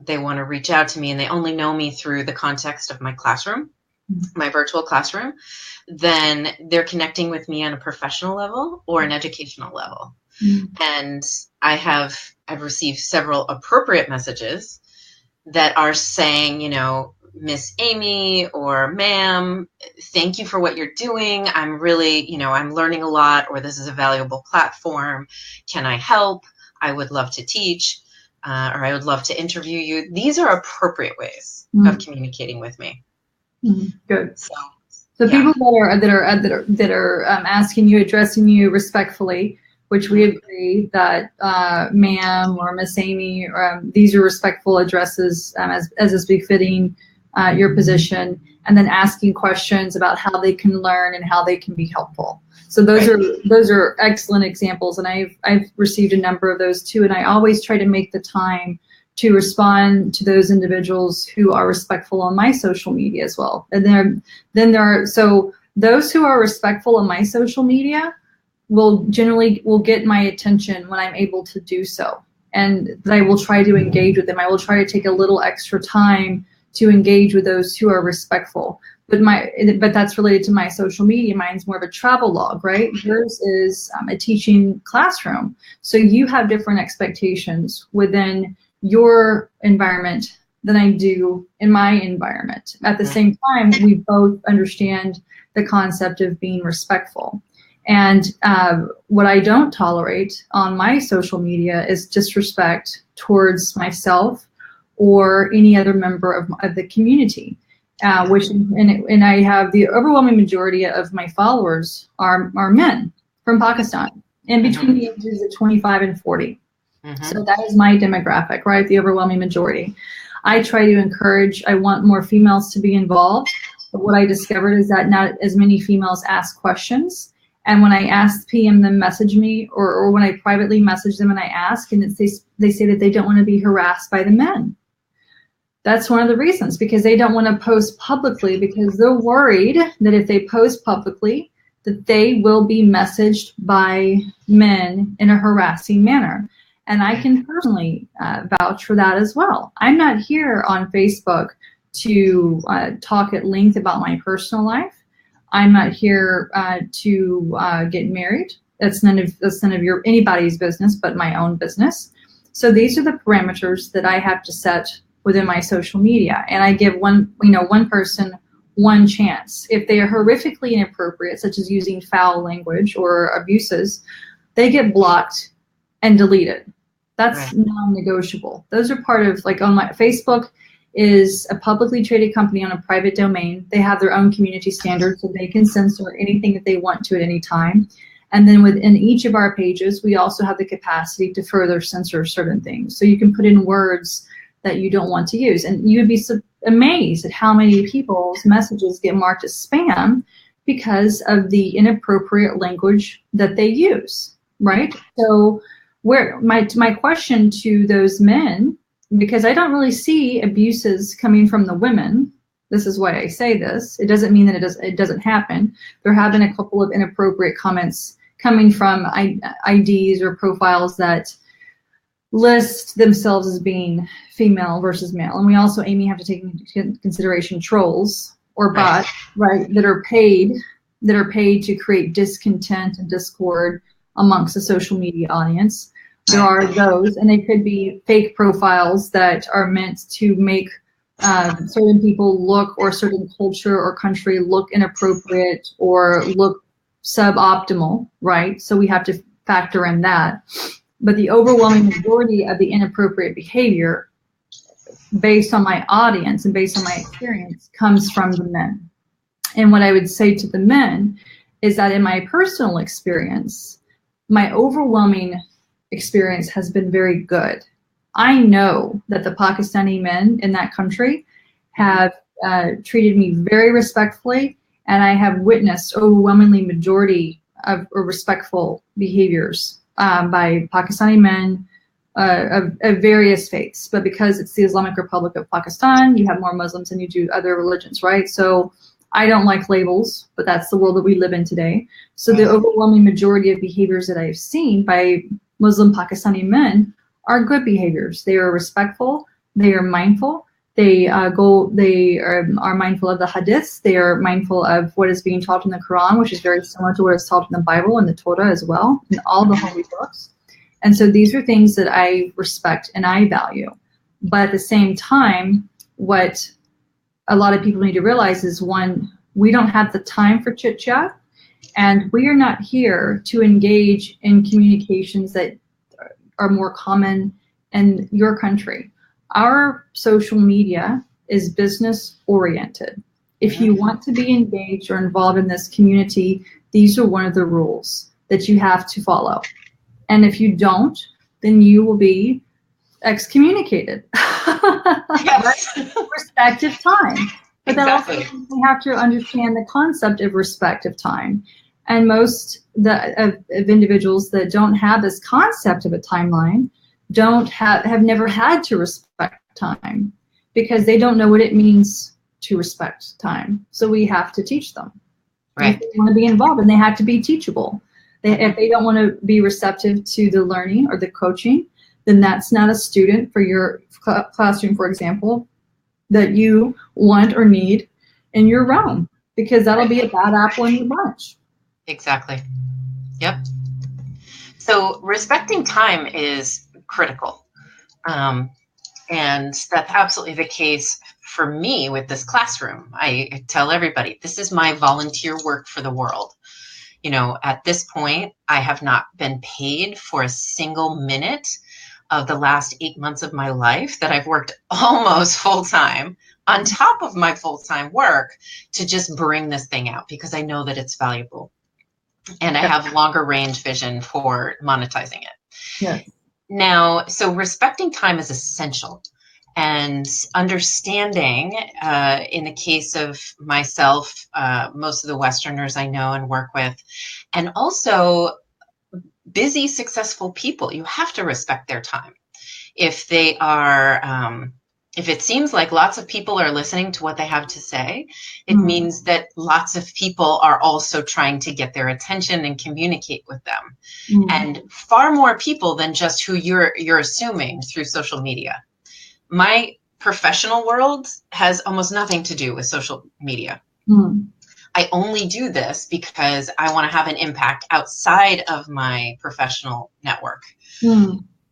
[SPEAKER 1] they want to reach out to me and they only know me through the context of my classroom, my virtual classroom, then they're connecting with me on a professional level or an educational level. And I've received several appropriate messages that are saying, Miss Amy or ma'am, thank you for what you're doing. I'm really, I'm learning a lot, or this is a valuable platform. Can I help? I would love to teach. Or I would love to interview you. These are appropriate ways of communicating with me.
[SPEAKER 2] Good. So people that are asking you, addressing you respectfully, which we agree that ma'am or Miss Amy, these are respectful addresses as is befitting your position, and then asking questions about how they can learn and how they can be helpful. So those are excellent examples, and I've received a number of those too. And I always try to make the time to respond to those individuals who are respectful on my social media as well. And so those who are respectful on my social media will get my attention when I'm able to do so, and I will try to engage with them. I will try to take a little extra time to engage with those who are respectful. But that's related to my social media. Mine's more of a travel log, right? Yours is a teaching classroom. So you have different expectations within your environment than I do in my environment. At the same time, we both understand the concept of being respectful. And what I don't tolerate on my social media is disrespect towards myself or any other member of the community. And I have the overwhelming majority of my followers are men from Pakistan, in between the ages of 25 and 40. So that is my demographic, right? The overwhelming majority. I try to encourage, I want more females to be involved. But what I discovered is that not as many females ask questions. And when I ask PM them message me, or when I privately message them and I ask, and they say that they don't want to be harassed by the men. That's one of the reasons, because they don't want to post publicly, because they're worried that if they post publicly, that they will be messaged by men in a harassing manner. And I can personally vouch for that as well. I'm not here on Facebook to talk at length about my personal life. I'm not here to get married. That's none of your anybody's business but my own business. So these are the parameters that I have to set within my social media, and I give one person one chance. If they are horrifically inappropriate, such as using foul language or abuses, they get blocked and deleted. That's non-negotiable. Those are part of, like, on my Facebook is a publicly traded company on a private domain. They have their own community standards, so they can censor anything that they want to at any time. And then within each of our pages, we also have the capacity to further censor certain things. So you can put in words that you don't want to use. And you would be amazed at how many people's messages get marked as spam because of the inappropriate language that they use, right? So my question to those men, because I don't really see abuses coming from the women. This is why I say this. It doesn't mean that it doesn't happen. There have been a couple of inappropriate comments coming from IDs or profiles that list themselves as being female versus male. And we also, Amy, have to take into consideration trolls or bots, right, that are paid to create discontent and discord amongst the social media audience. There are those, and they could be fake profiles that are meant to make certain people look, or certain culture or country look inappropriate or look suboptimal, right? So we have to factor in that. But the overwhelming majority of the inappropriate behavior, based on my audience and based on my experience, comes from the men. And what I would say to the men is that in my personal experience, my overwhelming experience has been very good. I know that the Pakistani men in that country have treated me very respectfully, and I have witnessed overwhelmingly majority of respectful behaviors by Pakistani men of various faiths. But because it's the Islamic Republic of Pakistan, you have more Muslims than you do other religions, right? So I don't like labels, but that's the world that we live in today. So the overwhelming majority of behaviors that I've seen by Muslim Pakistani men are good behaviors. They are respectful. They are mindful. They are mindful of the hadiths. They are mindful of what is being taught in the Quran, which is very similar to what is taught in the Bible and the Torah as well, and all the holy books. And so these are things that I respect and I value. But at the same time, what a lot of people need to realize is, one, we don't have the time for chit chat, and we are not here to engage in communications that are more common in your country. Our social media is business oriented. If you want to be engaged or involved in this community, these are one of the rules that you have to follow. And if you don't, then you will be excommunicated.
[SPEAKER 1] Yes.
[SPEAKER 2] Respective time. But
[SPEAKER 1] Exactly.
[SPEAKER 2] then also we have to understand the concept of respective time. And most of individuals that don't have this concept of a timeline have never had to respect time, because they don't know what it means to respect time. So we have to teach them.
[SPEAKER 1] Right.
[SPEAKER 2] If they want to be involved, and they have to be teachable. If they don't want to be receptive to the learning or the coaching, then that's not a student for your classroom, for example, that you want or need in your realm, because that'll be a bad apple in your bunch.
[SPEAKER 1] Exactly. Yep. So respecting time is critical. And that's absolutely the case for me with this classroom. I tell everybody, this is my volunteer work for the world. You know, at this point, I have not been paid for a single minute of the last 8 months of my life that I've worked almost full time on top of my full-time work to just bring this thing out, because I know that it's valuable. And I have longer range vision for monetizing it.
[SPEAKER 2] Yes.
[SPEAKER 1] Now, so respecting time is essential, and understanding, in the case of myself, most of the Westerners I know and work with, and also busy, successful people, you have to respect their time. If they are, if it seems like lots of people are listening to what they have to say, it means that lots of people are also trying to get their attention and communicate with them. And far more people than just who you're assuming through social media. My professional world has almost nothing to do with social media. I only do this because I want to have an impact outside of my professional network.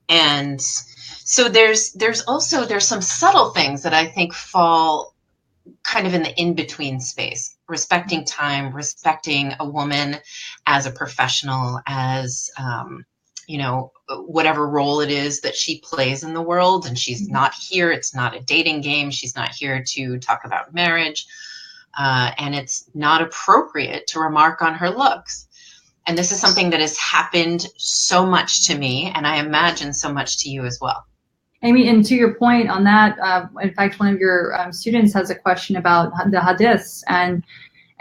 [SPEAKER 1] And so there's some subtle things that I think fall kind of in the in-between space, respecting time, respecting a woman as a professional, as whatever role it is that she plays in the world. And she's not here, it's not a dating game, she's not here to talk about marriage, and it's not appropriate to remark on her looks. And this is something that has happened so much to me, and I imagine so much to you as well.
[SPEAKER 2] Amy, and to your point on that, in fact, one of your students has a question about the hadiths, and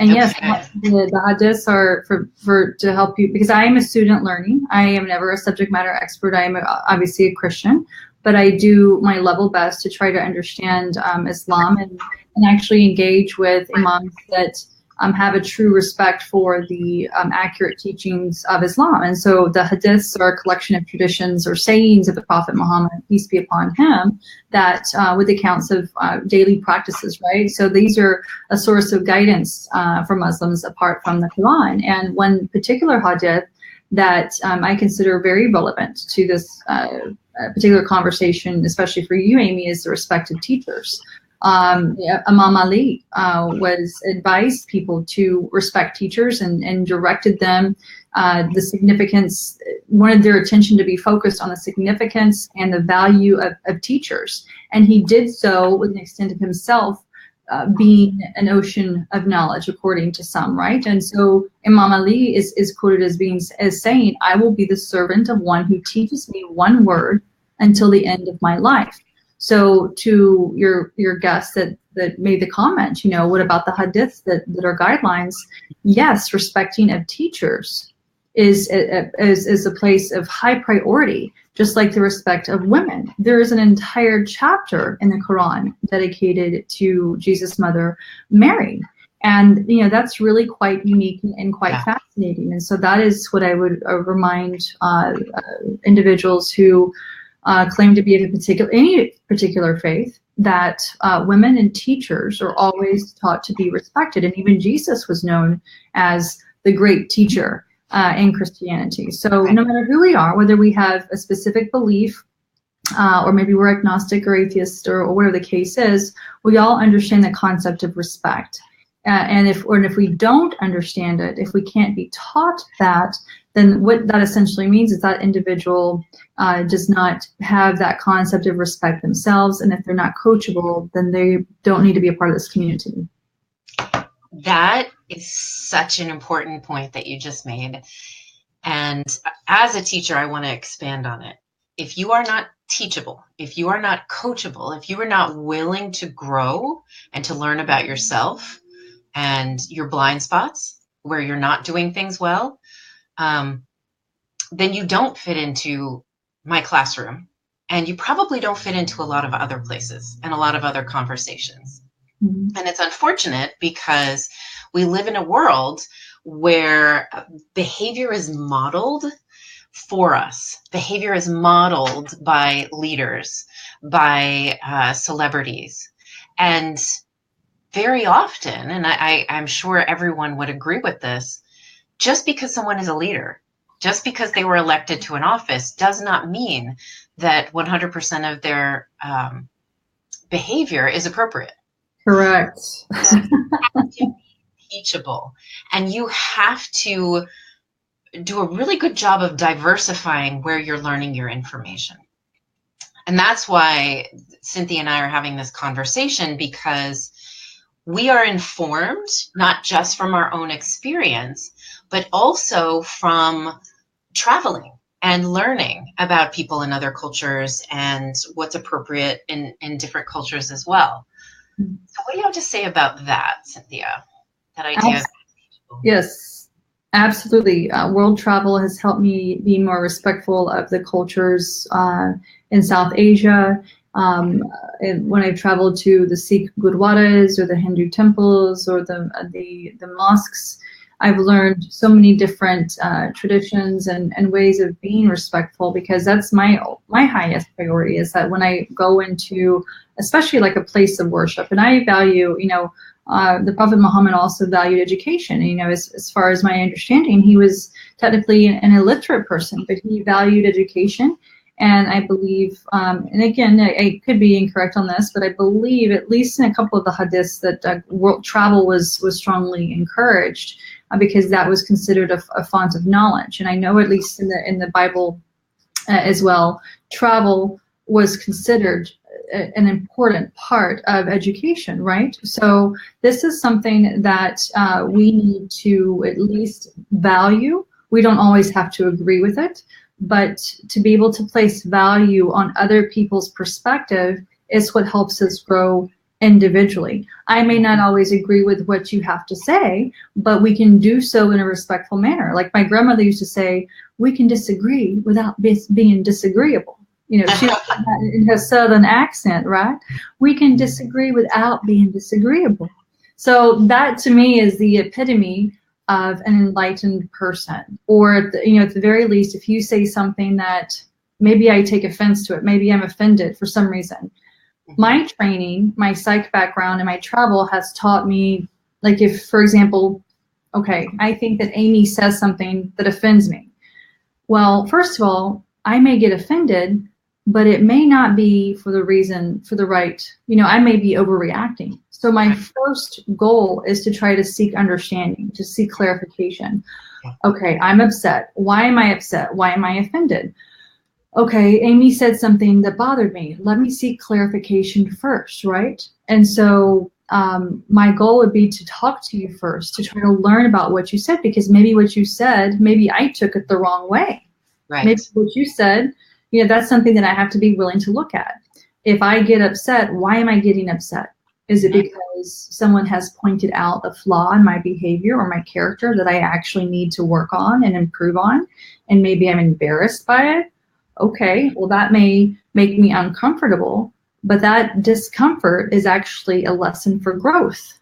[SPEAKER 1] Okay.
[SPEAKER 2] Yes, the hadiths are for to help you, because I am a student learning. I am never a subject matter expert. I am obviously a Christian, but I do my level best to try to understand Islam and actually engage with imams that have a true respect for the accurate teachings of Islam. And so the hadiths are a collection of traditions or sayings of the Prophet Muhammad, peace be upon him, that with accounts of daily practices, right? So these are a source of guidance for Muslims apart from the Quran. And one particular hadith that I consider very relevant to this particular conversation, especially for you, Amy, is the respect of teachers. Imam Ali was advised people to respect teachers and directed them the significance, wanted their attention to be focused on the significance and the value of teachers. And he did so with an extent of himself being an ocean of knowledge, according to some, right? And so Imam Ali is quoted as saying, "I will be the servant of one who teaches me one word until the end of my life." So to your guest that made the comment, what about the hadiths that are guidelines? Yes, respecting of teachers is a place of high priority, just like the respect of women. There is an entire chapter in the Quran dedicated to Jesus' mother, Mary. And, that's really quite unique and quite fascinating. And so that is what I would remind individuals who claim to be of any particular faith, that women and teachers are always taught to be respected. And even Jesus was known as the great teacher in Christianity. So no matter who we are, whether we have a specific belief, or maybe we're agnostic or atheist or whatever the case is, we all understand the concept of respect. And if we don't understand it, if we can't be taught that, then what that essentially means is that individual does not have that concept of respect themselves. And if they're not coachable, then they don't need to be a part of this community.
[SPEAKER 1] That is such an important point that you just made. And as a teacher, I want to expand on it. If you are not teachable, if you are not coachable, if you are not willing to grow and to learn about yourself and your blind spots where you're not doing things well, then you don't fit into my classroom, and you probably don't fit into a lot of other places and a lot of other conversations. Mm-hmm. And it's unfortunate because we live in a world where behavior is modeled for us. Behavior is modeled by leaders, by celebrities. And very often, and I'm sure everyone would agree with this, just because someone is a leader, just because they were elected to an office, does not mean that 100% of their behavior is appropriate.
[SPEAKER 2] Correct.
[SPEAKER 1] You have to be teachable, and you have to do a really good job of diversifying where you're learning your information. And that's why Cynthia and I are having this conversation, because we are informed not just from our own experience, but also from traveling and learning about people in other cultures and what's appropriate in different cultures as well. So what do you have to say about that, Cynthia? That idea?
[SPEAKER 2] Yes, absolutely. World travel has helped me be more respectful of the cultures in South Asia. When I've traveled to the Sikh gurdwaras or the Hindu temples or the mosques, I've learned so many different traditions and ways of being respectful, because that's my highest priority, is that when I go into, especially like a place of worship, and I value, the Prophet Muhammad also valued education. As far as my understanding, he was technically an illiterate person, but he valued education. And I believe, and again, I could be incorrect on this, but I believe, at least in a couple of the hadiths, that world travel was strongly encouraged, because that was considered a font of knowledge. And I know, at least in the Bible as well, travel was considered an important part of education, right? So this is something that we need to at least value. We don't always have to agree with it, but to be able to place value on other people's perspective is what helps us grow individually. I may not always agree with what you have to say, but we can do so in a respectful manner. Like my grandmother used to say, we can disagree without being disagreeable. She in her southern accent, right? We can disagree without being disagreeable. So that to me is the epitome of an enlightened person. Or at the very least, if you say something that maybe I take offense to it, maybe I'm offended for some reason. My training, my psych background, and my travel has taught me, like, if, for example, okay, I think that Amy says something that offends me. Well, first of all, I may get offended, but it may not be for the right, I may be overreacting. So my first goal is to try to seek understanding, to seek clarification. Okay, I'm upset. Why am I upset? Why am I offended? Okay, Amy said something that bothered me. Let me seek clarification first, right? And so my goal would be to talk to you first, to try to learn about what you said, because maybe what you said, maybe I took it the wrong way.
[SPEAKER 1] Right.
[SPEAKER 2] Maybe what you said, that's something that I have to be willing to look at. If I get upset, why am I getting upset? Is it because someone has pointed out a flaw in my behavior or my character that I actually need to work on and improve on? And maybe I'm embarrassed by it. Okay, well, that may make me uncomfortable, but that discomfort is actually a lesson for growth.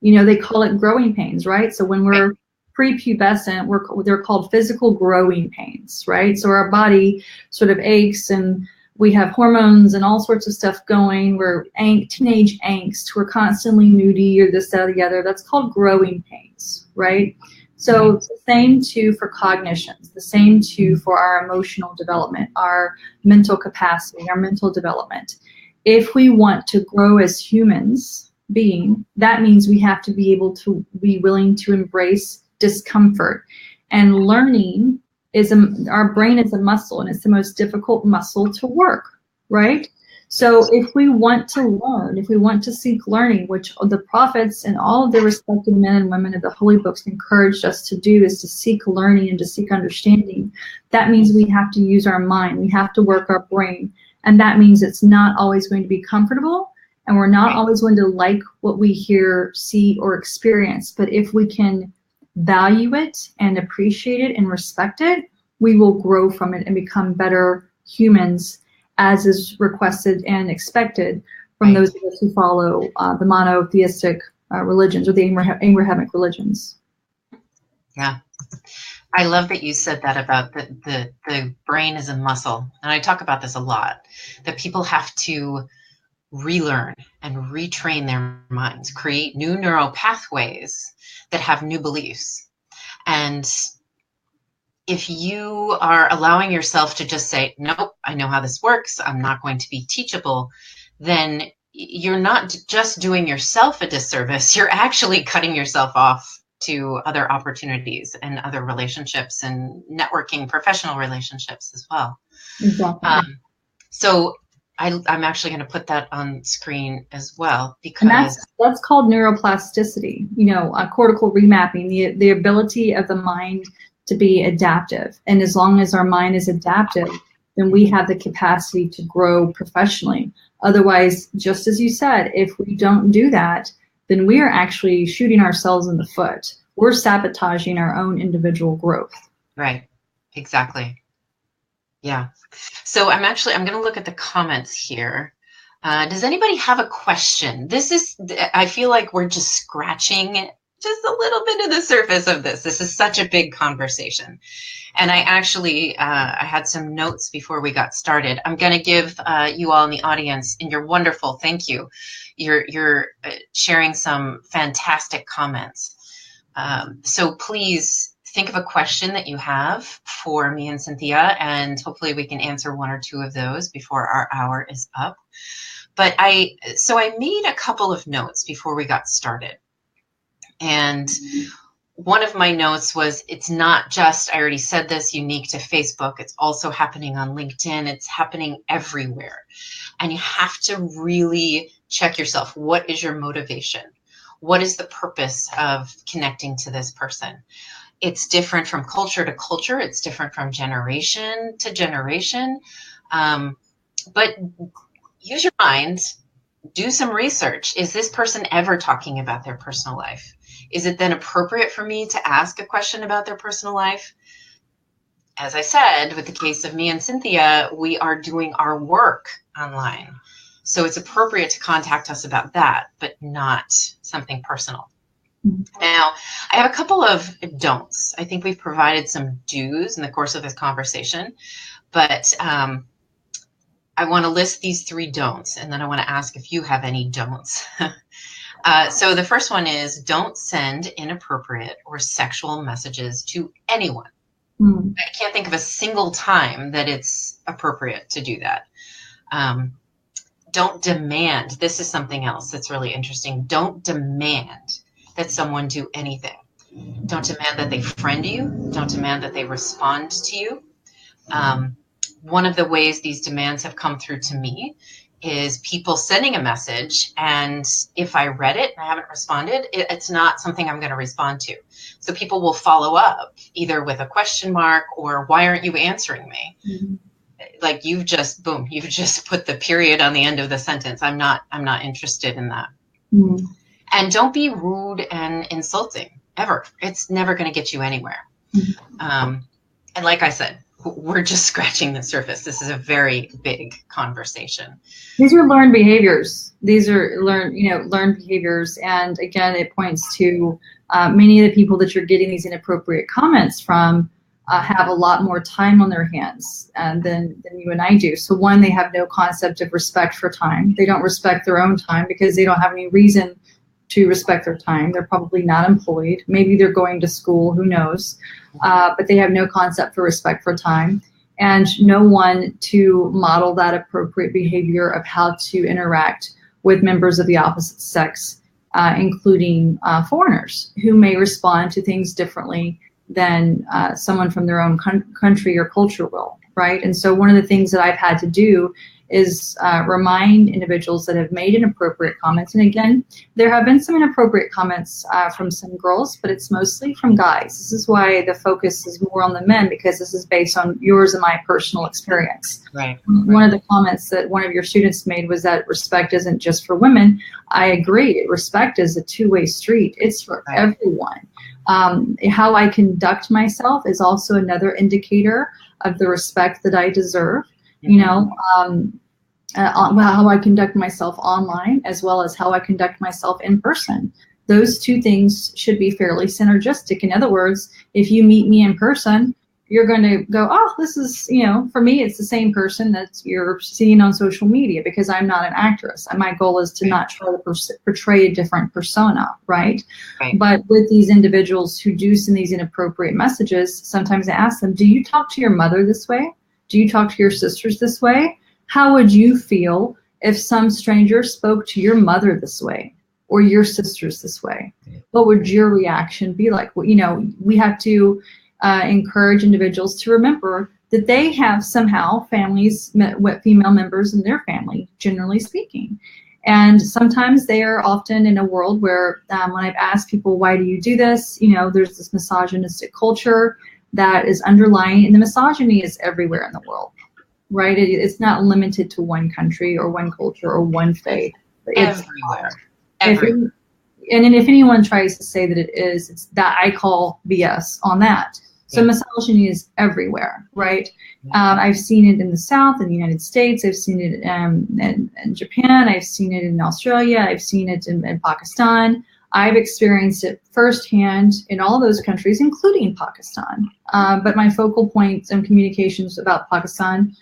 [SPEAKER 2] They call it growing pains, right? So when we're prepubescent, they're called physical growing pains, right? So our body sort of aches, and we have hormones and all sorts of stuff going. We're teenage angst. We're constantly moody, or this, that, or the other. That's called growing pains, right? So the same too for cognitions, the same too for our emotional development, our mental capacity, our mental development. If we want to grow as humans being, that means we have to be able to be willing to embrace discomfort. And learning our brain is a muscle, and it's the most difficult muscle to work, right? So if we want to learn, if we want to seek learning, which the prophets and all of the respected men and women of the holy books encouraged us to do, is to seek learning and to seek understanding. That means we have to use our mind. We have to work our brain. And that means it's not always going to be comfortable, and we're not always going to like what we hear, see, or experience. But if we can value it and appreciate it and respect it, we will grow from it and become better humans, as is requested and expected from those of us who follow the monotheistic religions, or the Abrahamic religions.
[SPEAKER 1] Yeah. I love that you said that about the brain is a muscle. And I talk about this a lot, that people have to relearn and retrain their minds, create new neural pathways that have new beliefs. And if you are allowing yourself to just say, nope, I know how this works, I'm not going to be teachable, then you're not just doing yourself a disservice, you're actually cutting yourself off to other opportunities and other relationships and networking, professional relationships as well.
[SPEAKER 2] Exactly.
[SPEAKER 1] So I'm actually going to put that on screen as well, because
[SPEAKER 2] that's called neuroplasticity, cortical remapping, the ability of the mind to be adaptive. And as long as our mind is adaptive, then we have the capacity to grow professionally. Otherwise, just as you said, if we don't do that, then we are actually shooting ourselves in the foot. We're sabotaging our own individual growth.
[SPEAKER 1] Right. Exactly. Yeah. So I'm going to look at the comments here. Does anybody have a question? I feel like we're just scratching just a little bit of the surface of this. This is such a big conversation. And I actually, I had some notes before we got started. I'm going to give you all in the audience, and you're wonderful. Thank you. You're sharing some fantastic comments. So please think of a question that you have for me and Cynthia, and hopefully we can answer one or two of those before our hour is up. But I made a couple of notes before we got started. And one of my notes was, it's not just, I already said this, unique to Facebook. It's also happening on LinkedIn. It's happening everywhere. And you have to really check yourself. What is your motivation? What is the purpose of connecting to this person? It's different from culture to culture. It's different from generation to generation. But use your mind. Do some research. Is this person ever talking about their personal life? Is it then appropriate for me to ask a question about their personal life? As I said, with the case of me and Cynthia, we are doing our work online. So it's appropriate to contact us about that, but not something personal. Now, I have a couple of don'ts. I think we've provided some do's in the course of this conversation, but I want to list these 3 don'ts, and then I want to ask if you have any don'ts. So the first one is, don't send inappropriate or sexual messages to anyone. I can't think of a single time that it's appropriate to do that. Don't demand. This is something else that's really interesting. Don't demand that someone do anything. Don't demand that they friend you. Don't demand that they respond to you. One of the ways these demands have come through to me is people sending a message, and if I read it and I haven't responded, it's not something I'm going to respond to. So people will follow up either with a question mark or, why aren't you answering me? Mm-hmm. Like, you've just put the period on the end of the sentence. I'm not interested in that. Mm-hmm. And don't be rude and insulting ever. It's never going to get you anywhere. Mm-hmm. And like I said, we're just scratching the surface. This is a very big conversation.
[SPEAKER 2] These are learned behaviors. These are learned behaviors. And again, it points to many of the people that you're getting these inappropriate comments from have a lot more time on their hands than you and I do. So one, they have no concept of respect for time. They don't respect their own time because they don't have any reason to respect their time. They're probably not employed. Maybe they're going to school, who knows? But they have no concept for respect for time, and no one to model that appropriate behavior of how to interact with members of the opposite sex, including foreigners who may respond to things differently than someone from their own country or culture will, right? And so one of the things that I've had to do is remind individuals that have made inappropriate comments. And again, there have been some inappropriate comments from some girls, but it's mostly from guys. This is why the focus is more on the men, because this is based on yours and my personal experience.
[SPEAKER 1] Right.
[SPEAKER 2] One of the comments that one of your students made was that respect isn't just for women. I agree. Respect is a two-way street. It's for everyone. How I conduct myself is also another indicator of the respect that I deserve. How I conduct myself online as well as how I conduct myself in person. Those two things should be fairly synergistic. In other words, if you meet me in person, you're going to go, oh, this is, for me, it's the same person that you're seeing on social media, because I'm not an actress. And my goal is to not try to portray a different persona, right? But with these individuals who do send these inappropriate messages, sometimes I ask them, do you talk to your mother this way? Do you talk to your sisters this way? How would you feel if some stranger spoke to your mother this way or your sisters this way? What would your reaction be like? Well, we have to encourage individuals to remember that they have somehow families with female members in their family, generally speaking. And sometimes they are often in a world where when I've asked people, why do you do this? There's this misogynistic culture that is underlying, and the misogyny is everywhere in the world, right? It's not limited to one country or one culture or one faith.
[SPEAKER 1] It's everywhere.
[SPEAKER 2] And if anyone tries to say that it is, it's that I call BS on that. So misogyny is everywhere, right? I've seen it in the South, in the United States. I've seen it in Japan. I've seen it in Australia. I've seen it in Pakistan. I've experienced it firsthand in all those countries, including Pakistan. But my focal points and communications about Pakistan,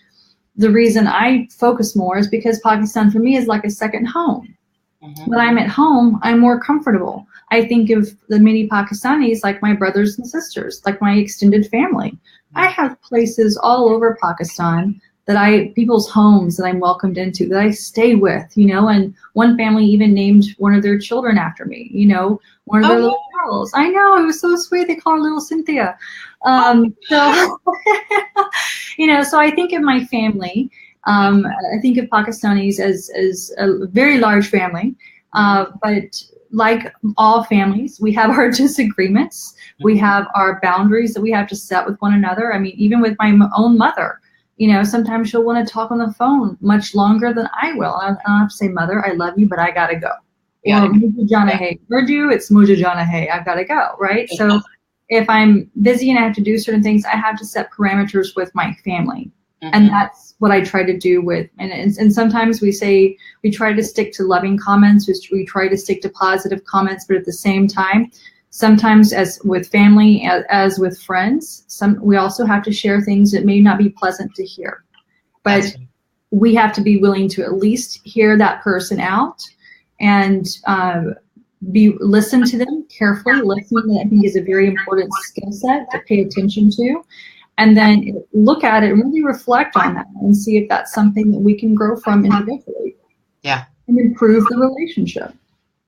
[SPEAKER 2] the reason I focus more is because Pakistan for me is like a second home.
[SPEAKER 1] Mm-hmm.
[SPEAKER 2] When I'm at home, I'm more comfortable. I think of the many Pakistanis like my brothers and sisters, like my extended family. I have places all over Pakistan people's homes that I'm welcomed into, that I stay with, and one family even named one of their children after me, one of their little girls. I know, it was so sweet. They call her little Cynthia. So, so I think of my family. I think of Pakistanis as a very large family, but like all families, we have our disagreements. We have our boundaries that we have to set with one another. I mean, even with my own mother, sometimes she'll want to talk on the phone much longer than I will. I'll have to say, Mother, I love you, but I gotta go.
[SPEAKER 1] Yeah.
[SPEAKER 2] Or Muja Jana Hai. Heard you, it's Muja Jana Hai. I've gotta go, right? So if I'm busy and I have to do certain things, I have to set parameters with my family. Mm-hmm. And that's what I try to do with, and sometimes we try to stick to loving comments, we try to stick to positive comments, but at the same time, sometimes as with family, as with friends, we also have to share things that may not be pleasant to hear. But we have to be willing to at least hear that person out and listen to them carefully. Listening, I think, is a very important skill set to pay attention to. And then look at it and really reflect on that and see if that's something that we can grow from individually.
[SPEAKER 1] Yeah.
[SPEAKER 2] And improve the relationship.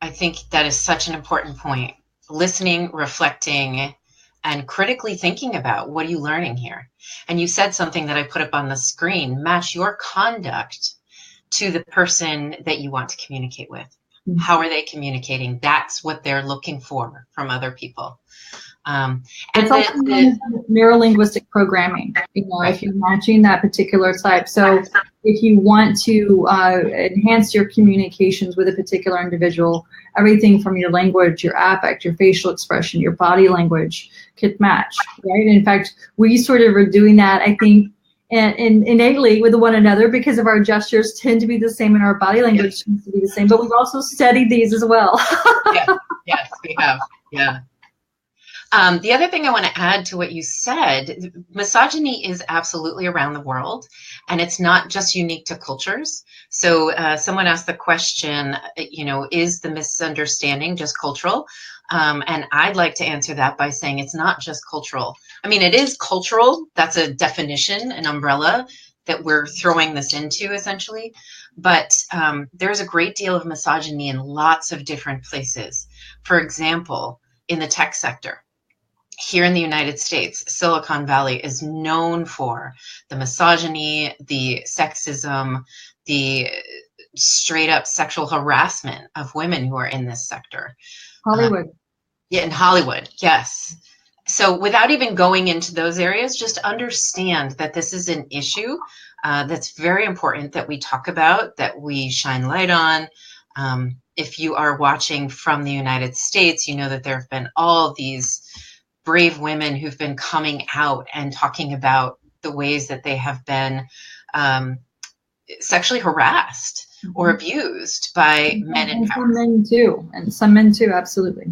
[SPEAKER 1] I think that is such an important point. Listening, reflecting, and critically thinking about, what are you learning here? And you said something that I put up on the screen: match your conduct to the person that you want to communicate with. Mm-hmm. How are they communicating? That's what they're looking for from other people. And
[SPEAKER 2] it's also neurolinguistic programming, right. If you're matching that particular type. So if you want to enhance your communications with a particular individual, everything from your language, your affect, your facial expression, your body language could match, right? And in fact, we sort of are doing that, I think, innately with one another, because of our gestures tend to be the same and our body language tends to be the same, but we've also studied these as well.
[SPEAKER 1] Yes, we have. Yeah. The other thing I want to add to what you said, misogyny is absolutely around the world, and it's not just unique to cultures. So someone asked the question, is the misunderstanding just cultural? And I'd like to answer that by saying it's not just cultural. I mean, it is cultural. That's a definition, an umbrella that we're throwing this into, essentially. But there's a great deal of misogyny in lots of different places. For example, in the tech sector. Here in the United States, Silicon Valley is known for the misogyny, the sexism, the straight up sexual harassment of women who are in this sector.
[SPEAKER 2] Hollywood.
[SPEAKER 1] In Hollywood, yes. So without even going into those areas, just understand that this is an issue that's very important that we talk about, that we shine light on. If you are watching from the United States, you know that there have been all these brave women who've been coming out and talking about the ways that they have been sexually harassed or abused by men in power.
[SPEAKER 2] Some men too, absolutely.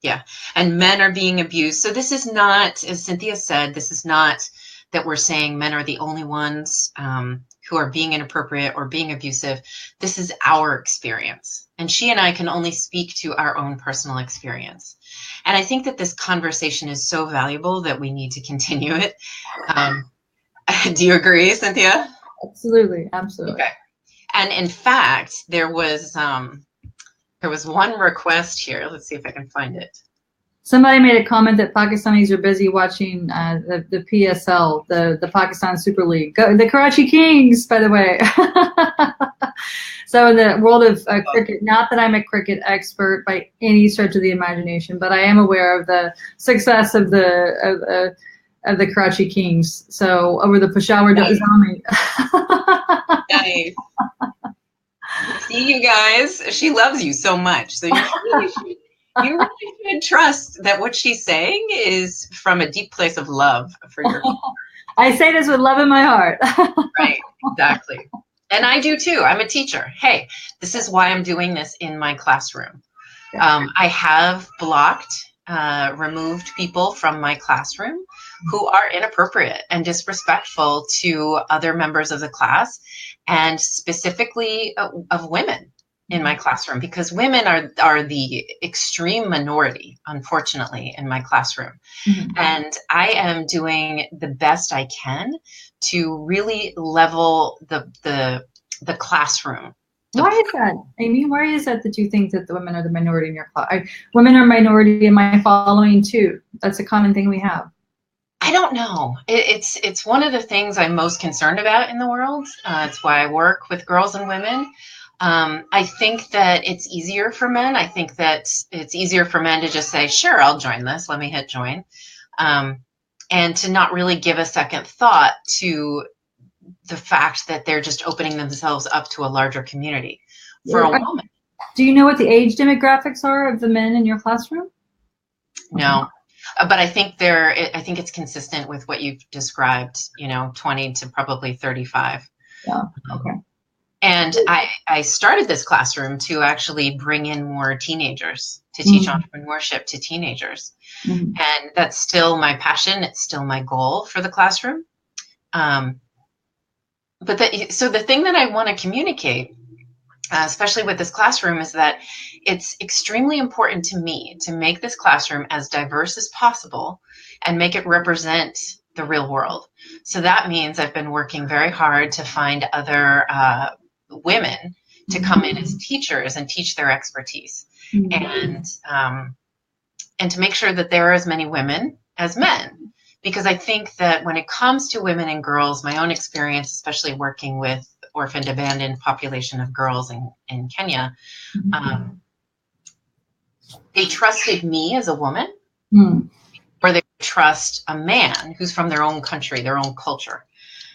[SPEAKER 1] Yeah. And men are being abused. So this is not, as Cynthia said, this is not that we're saying men are the only ones who are being inappropriate or being abusive. This is our experience. And she and I can only speak to our own personal experience. And I think that this conversation is so valuable that we need to continue it. Do you agree, Cynthia?
[SPEAKER 2] Absolutely.
[SPEAKER 1] Okay. And in fact, there was one request here. Let's see if I can find it.
[SPEAKER 2] Somebody made a comment that Pakistanis are busy watching the PSL, the Pakistan Super League. The Karachi Kings, by the way. So in the world of cricket, not that I'm a cricket expert by any stretch of the imagination, but I am aware of the success of the Karachi Kings. So over the Peshawar Zalmi.
[SPEAKER 1] Nice. See, you guys, she loves you so much. So you really should trust that what she's saying is from a deep place of love for your.
[SPEAKER 2] I say this with love in my heart.
[SPEAKER 1] Right, exactly. And I do too. I'm a teacher. Hey, this is why I'm doing this in my classroom. I have blocked, removed people from my classroom who are inappropriate and disrespectful to other members of the class, and specifically of women in my classroom, because women are the extreme minority, unfortunately, in my classroom.
[SPEAKER 2] Mm-hmm.
[SPEAKER 1] And I am doing the best I can to really level the classroom.
[SPEAKER 2] Why is that, Amy? Why is that you think that the women are the minority in your class? Women are minority in my following too. That's a common thing we have.
[SPEAKER 1] I don't know. It's one of the things I'm most concerned about in the world. It's why I work with girls and women. I think that it's easier for men. I think that it's easier for men to just say, sure, I'll join this. Let me hit join. And to not really give a second thought to the fact that they're just opening themselves up to a larger community. For a woman.
[SPEAKER 2] Do you know what the age demographics are of the men in your classroom?
[SPEAKER 1] No. But I think it's consistent with what you've described, 20 to probably 35.
[SPEAKER 2] Yeah. Okay.
[SPEAKER 1] And I started this classroom to actually bring in more teenagers, to teach entrepreneurship to teenagers. Mm-hmm. And that's still my passion. It's still my goal for the classroom. So the thing that I want to communicate, especially with this classroom, is that it's extremely important to me to make this classroom as diverse as possible and make it represent the real world. So that means I've been working very hard to find other women to come in as teachers and teach their expertise, and to make sure that there are as many women as men. Because I think that when it comes to women and girls, my own experience, especially working with orphaned, abandoned population of girls in Kenya, they trusted me as a woman, or they trust a man who's from their own country, their own culture.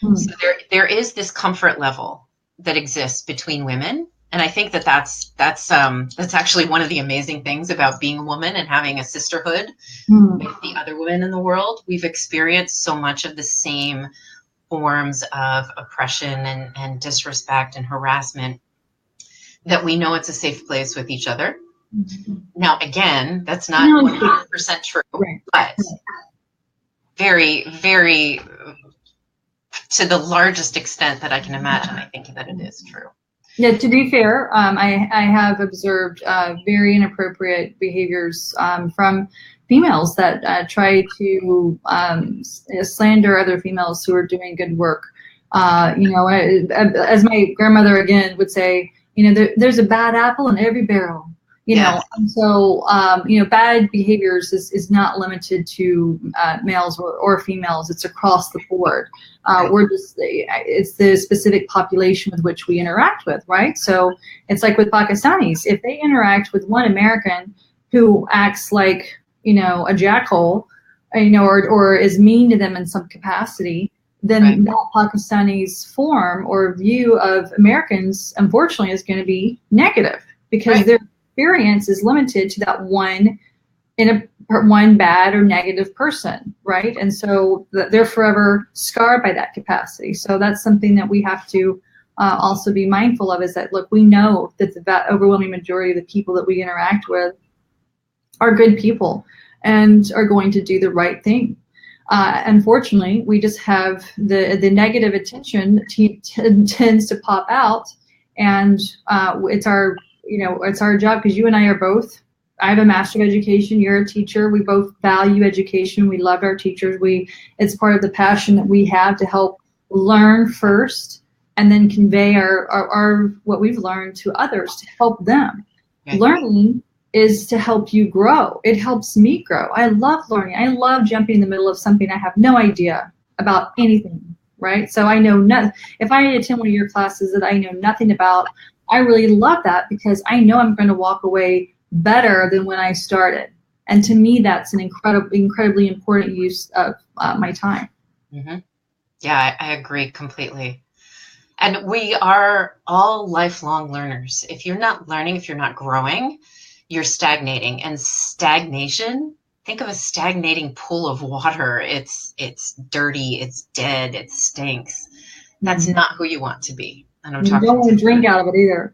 [SPEAKER 1] So there is this comfort level that exists between women. And I think that's actually one of the amazing things about being a woman and having a sisterhood with the other women in the world. We've experienced so much of the same forms of oppression and disrespect and harassment that we know it's a safe place with each other. Now, again, that's not 100% true, but very, very, to the largest extent that I can imagine, I think that it is true.
[SPEAKER 2] Yeah, to be fair, I have observed very inappropriate behaviors from females that try to slander other females who are doing good work. As my grandmother again would say, there's a bad apple in every barrel. And so bad behaviors is not limited to males or females. It's across the board. It's the specific population with which we interact with, right? So it's like with Pakistanis. If they interact with one American who acts like a jackhole, or is mean to them in some capacity, then that Pakistani's form or view of Americans, unfortunately, is going to be negative because their experience is limited to that one bad or negative person, right? And so they're forever scarred by that capacity. So that's something that we have to also be mindful of, is that, look, we know that the overwhelming majority of the people that we interact with are good people and are going to do the right thing. Unfortunately, we just have the negative attention tends to pop out, and it's our job, because you and I are both. I have a Master of Education. You're a teacher. We both value education. We love our teachers. It's part of the passion that we have to help learn first, and then convey our what we've learned to others to help them. Okay. Learning is to help you grow. It helps me grow. I love learning. I love jumping in the middle of something I have no idea about anything, right? So I know nothing. If I attend one of your classes that I know nothing about, I really love that, because I know I'm going to walk away better than when I started. And to me, that's an incredibly important use of my time.
[SPEAKER 1] Mm-hmm. Yeah, I agree completely. And we are all lifelong learners. If you're not learning, if you're not growing, you're stagnating. And stagnation, think of a stagnating pool of water. It's dirty, it's dead, it stinks. That's not who you want to be. And
[SPEAKER 2] you don't want to drink out of it either.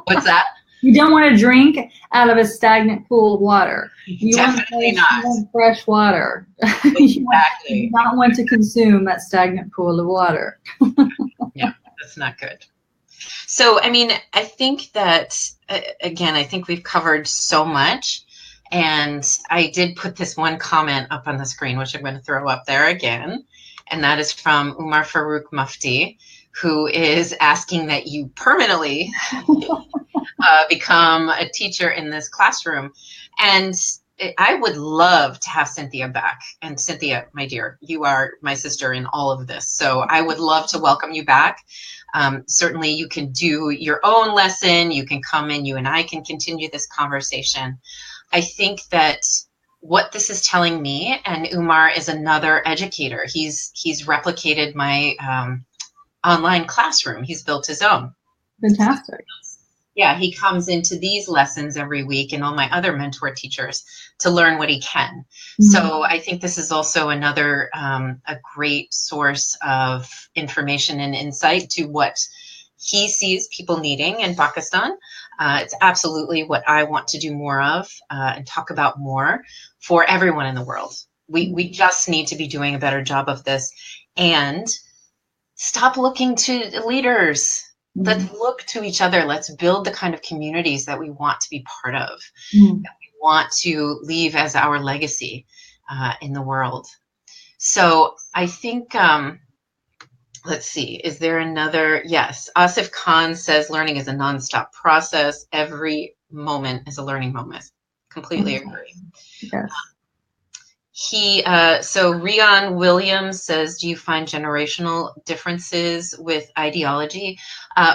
[SPEAKER 1] What's that?
[SPEAKER 2] You don't want to drink out of a stagnant pool of water. You
[SPEAKER 1] Definitely not.
[SPEAKER 2] You want fresh water.
[SPEAKER 1] Exactly.
[SPEAKER 2] You do not want to consume that stagnant pool of water.
[SPEAKER 1] Yeah, that's not good. So, I mean, I think that, again, I think we've covered so much. And I did put this one comment up on the screen, which I'm going to throw up there again. And that is from Umar Farouk Mufti, who is asking that you permanently become a teacher in this classroom. And I would love to have Cynthia back. And Cynthia, my dear, you are my sister in all of this. So I would love to welcome you back. Certainly you can do your own lesson. You can come in, you and I can continue this conversation. I think that what this is telling me, and Umar is another educator. He's replicated my online classroom. He's built his own.
[SPEAKER 2] Fantastic.
[SPEAKER 1] Yeah, he comes into these lessons every week and all my other mentor teachers to learn what he can. Mm-hmm. So I think this is also another a great source of information and insight to what he sees people needing in Pakistan. It's absolutely what I want to do more of and talk about more for everyone in the world. We just need to be doing a better job of this and stop looking to leaders. Let's look to each other. Let's build the kind of communities that we want to be part of, that we want to leave as our legacy in the world. So I think, let's see, is there another? Yes, Asif Khan says learning is a nonstop process. Every moment is a learning moment. Completely agree.
[SPEAKER 2] Yes.
[SPEAKER 1] So Rion Williams says, do you find generational differences with ideology?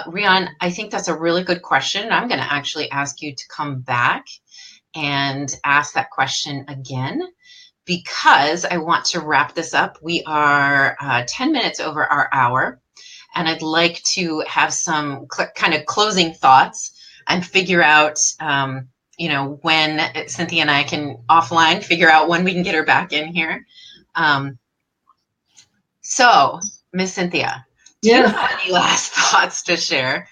[SPEAKER 1] Rion, I think that's a really good question. I'm going to actually ask you to come back and ask that question again, because I want to wrap this up. We are 10 minutes over our hour, and I'd like to have some kind of closing thoughts and figure out when Cynthia and I can offline figure out when we can get her back in here. So, Miss Cynthia, do you have any last thoughts to share?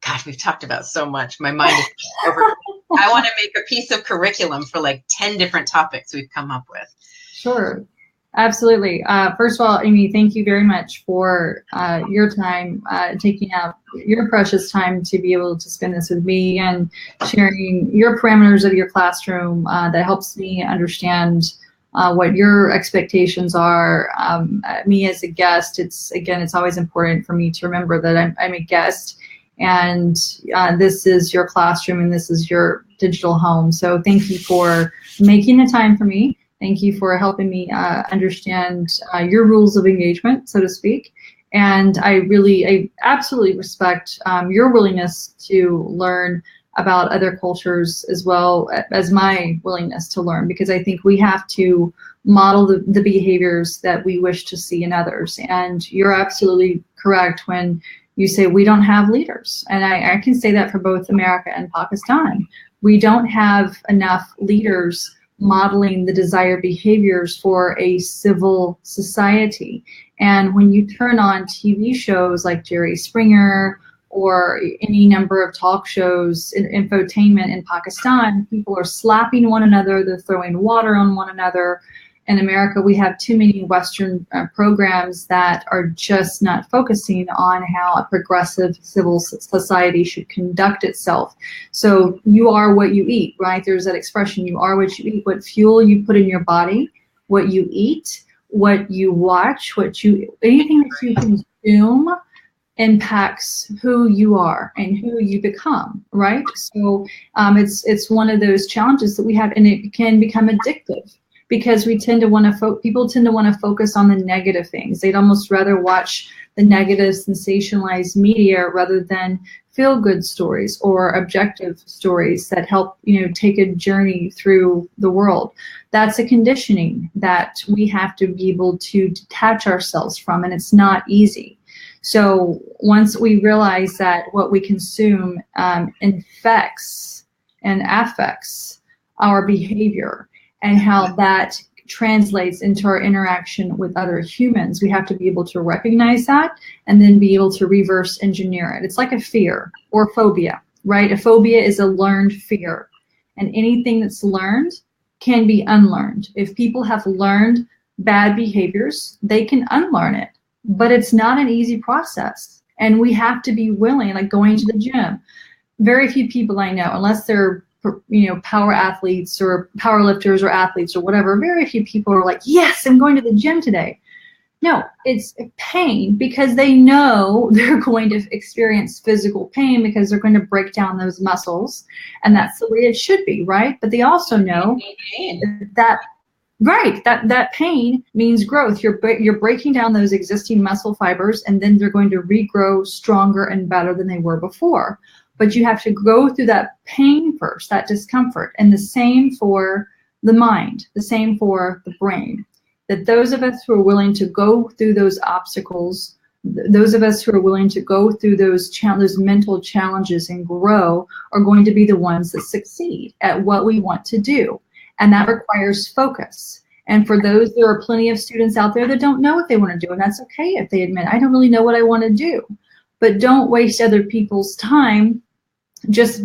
[SPEAKER 1] God, we've talked about so much. My mind is over. I want to make a piece of curriculum for like 10 different topics we've come up with.
[SPEAKER 2] Sure. Absolutely. First of all, Amy, thank you very much for your time, taking out your precious time to be able to spend this with me and sharing your parameters of your classroom. That helps me understand what your expectations are. Me as a guest, it's always important for me to remember that I'm a guest, and this is your classroom and this is your digital home. So thank you for making the time for me. Thank you for helping me understand your rules of engagement, so to speak. And I absolutely respect your willingness to learn about other cultures as well as my willingness to learn, because I think we have to model the behaviors that we wish to see in others. And you're absolutely correct when you say we don't have leaders. And I can say that for both America and Pakistan. We don't have enough leaders modeling the desired behaviors for a civil society. And when you turn on TV shows like Jerry Springer or any number of talk shows, infotainment in Pakistan, people are slapping one another, they're throwing water on one another. In America, we have too many Western programs that are just not focusing on how a progressive civil society should conduct itself. So you are what you eat, right? There's that expression, you are what you eat, what fuel you put in your body, what you eat, what you watch, anything that you consume impacts who you are and who you become, right? So it's one of those challenges that we have, and it can become addictive, because we tend to want to people tend to want to focus on the negative things. They'd almost rather watch the negative, sensationalized media rather than feel-good stories or objective stories that help, take a journey through the world. That's a conditioning that we have to be able to detach ourselves from, and it's not easy. So once we realize that what we consume infects and affects our behavior, and how that translates into our interaction with other humans, we have to be able to recognize that and then be able to reverse engineer it. It's like a fear or phobia. right? A phobia is a learned fear. And anything that's learned can be unlearned. If people have learned bad behaviors, they can unlearn it. But it's not an easy process. And we have to be willing, like going to the gym. Very few people I know, unless they're power athletes or power lifters or athletes or whatever, very few people are like, yes, I'm going to the gym today. No, it's pain because they know they're going to experience physical pain because they're going to break down those muscles, and that's the way it should be, right? But they also know that that pain means growth. You're breaking down those existing muscle fibers, and then they're going to regrow stronger and better than they were before. But you have to go through that pain first, that discomfort, and the same for the mind, the same for the brain. That those of us who are willing to go through those obstacles, those of us who are willing to go through those mental challenges and grow are going to be the ones that succeed at what we want to do. And that requires focus. And for those, there are plenty of students out there that don't know what they want to do. And that's okay if they admit, I don't really know what I want to do. But don't waste other people's time just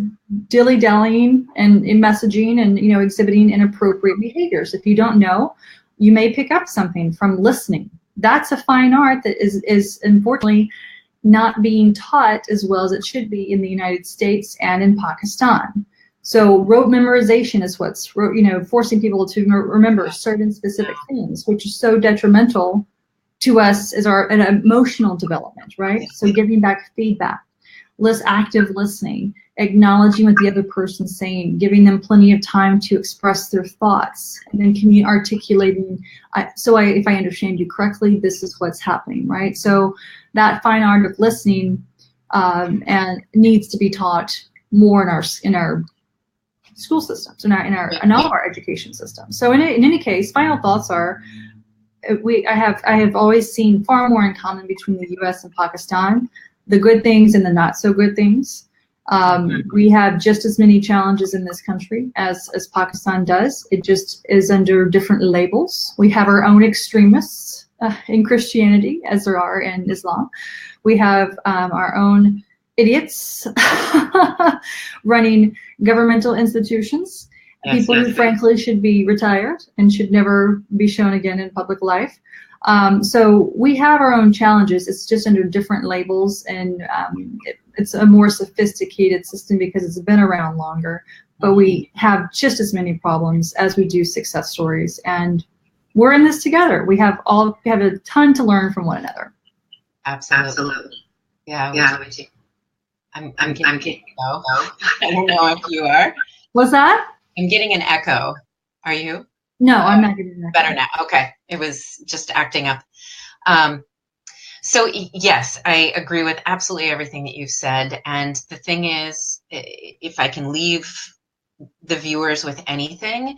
[SPEAKER 2] dilly-dallying and messaging and exhibiting inappropriate behaviors. If you don't know, you may pick up something from listening. That's a fine art that is unfortunately not being taught as well as it should be in the United States and in Pakistan. So rote memorization is what's forcing people to remember certain specific things, which is so detrimental to us as an emotional development, right? So giving back feedback, less active listening, acknowledging what the other person's saying, giving them plenty of time to express their thoughts, and then articulating, if I understand you correctly, this is what's happening, right? So that fine art of listening and needs to be taught more in our school systems, in all of our education systems. So in any case, final thoughts are, I have always seen far more in common between the U.S. and Pakistan, the good things and the not so good things. We have just as many challenges in this country as Pakistan does. It just is under different labels. We have our own extremists in Christianity, as there are in Islam. We have our own idiots running governmental institutions, people who frankly should be retired and should never be shown again in public life. So we have our own challenges. It's just under different labels, and it's a more sophisticated system because it's been around longer. But we have just as many problems as we do success stories, and we're in this together. We have a ton to learn from one another.
[SPEAKER 1] Absolutely. Yeah. I'm getting echo. I don't know if you are.
[SPEAKER 2] What's that?
[SPEAKER 1] I'm getting an echo. Are you?
[SPEAKER 2] No, I'm not getting an echo.
[SPEAKER 1] Better now. Okay. It was just acting up. So yes, I agree with absolutely everything that you've said. And the thing is, if I can leave the viewers with anything,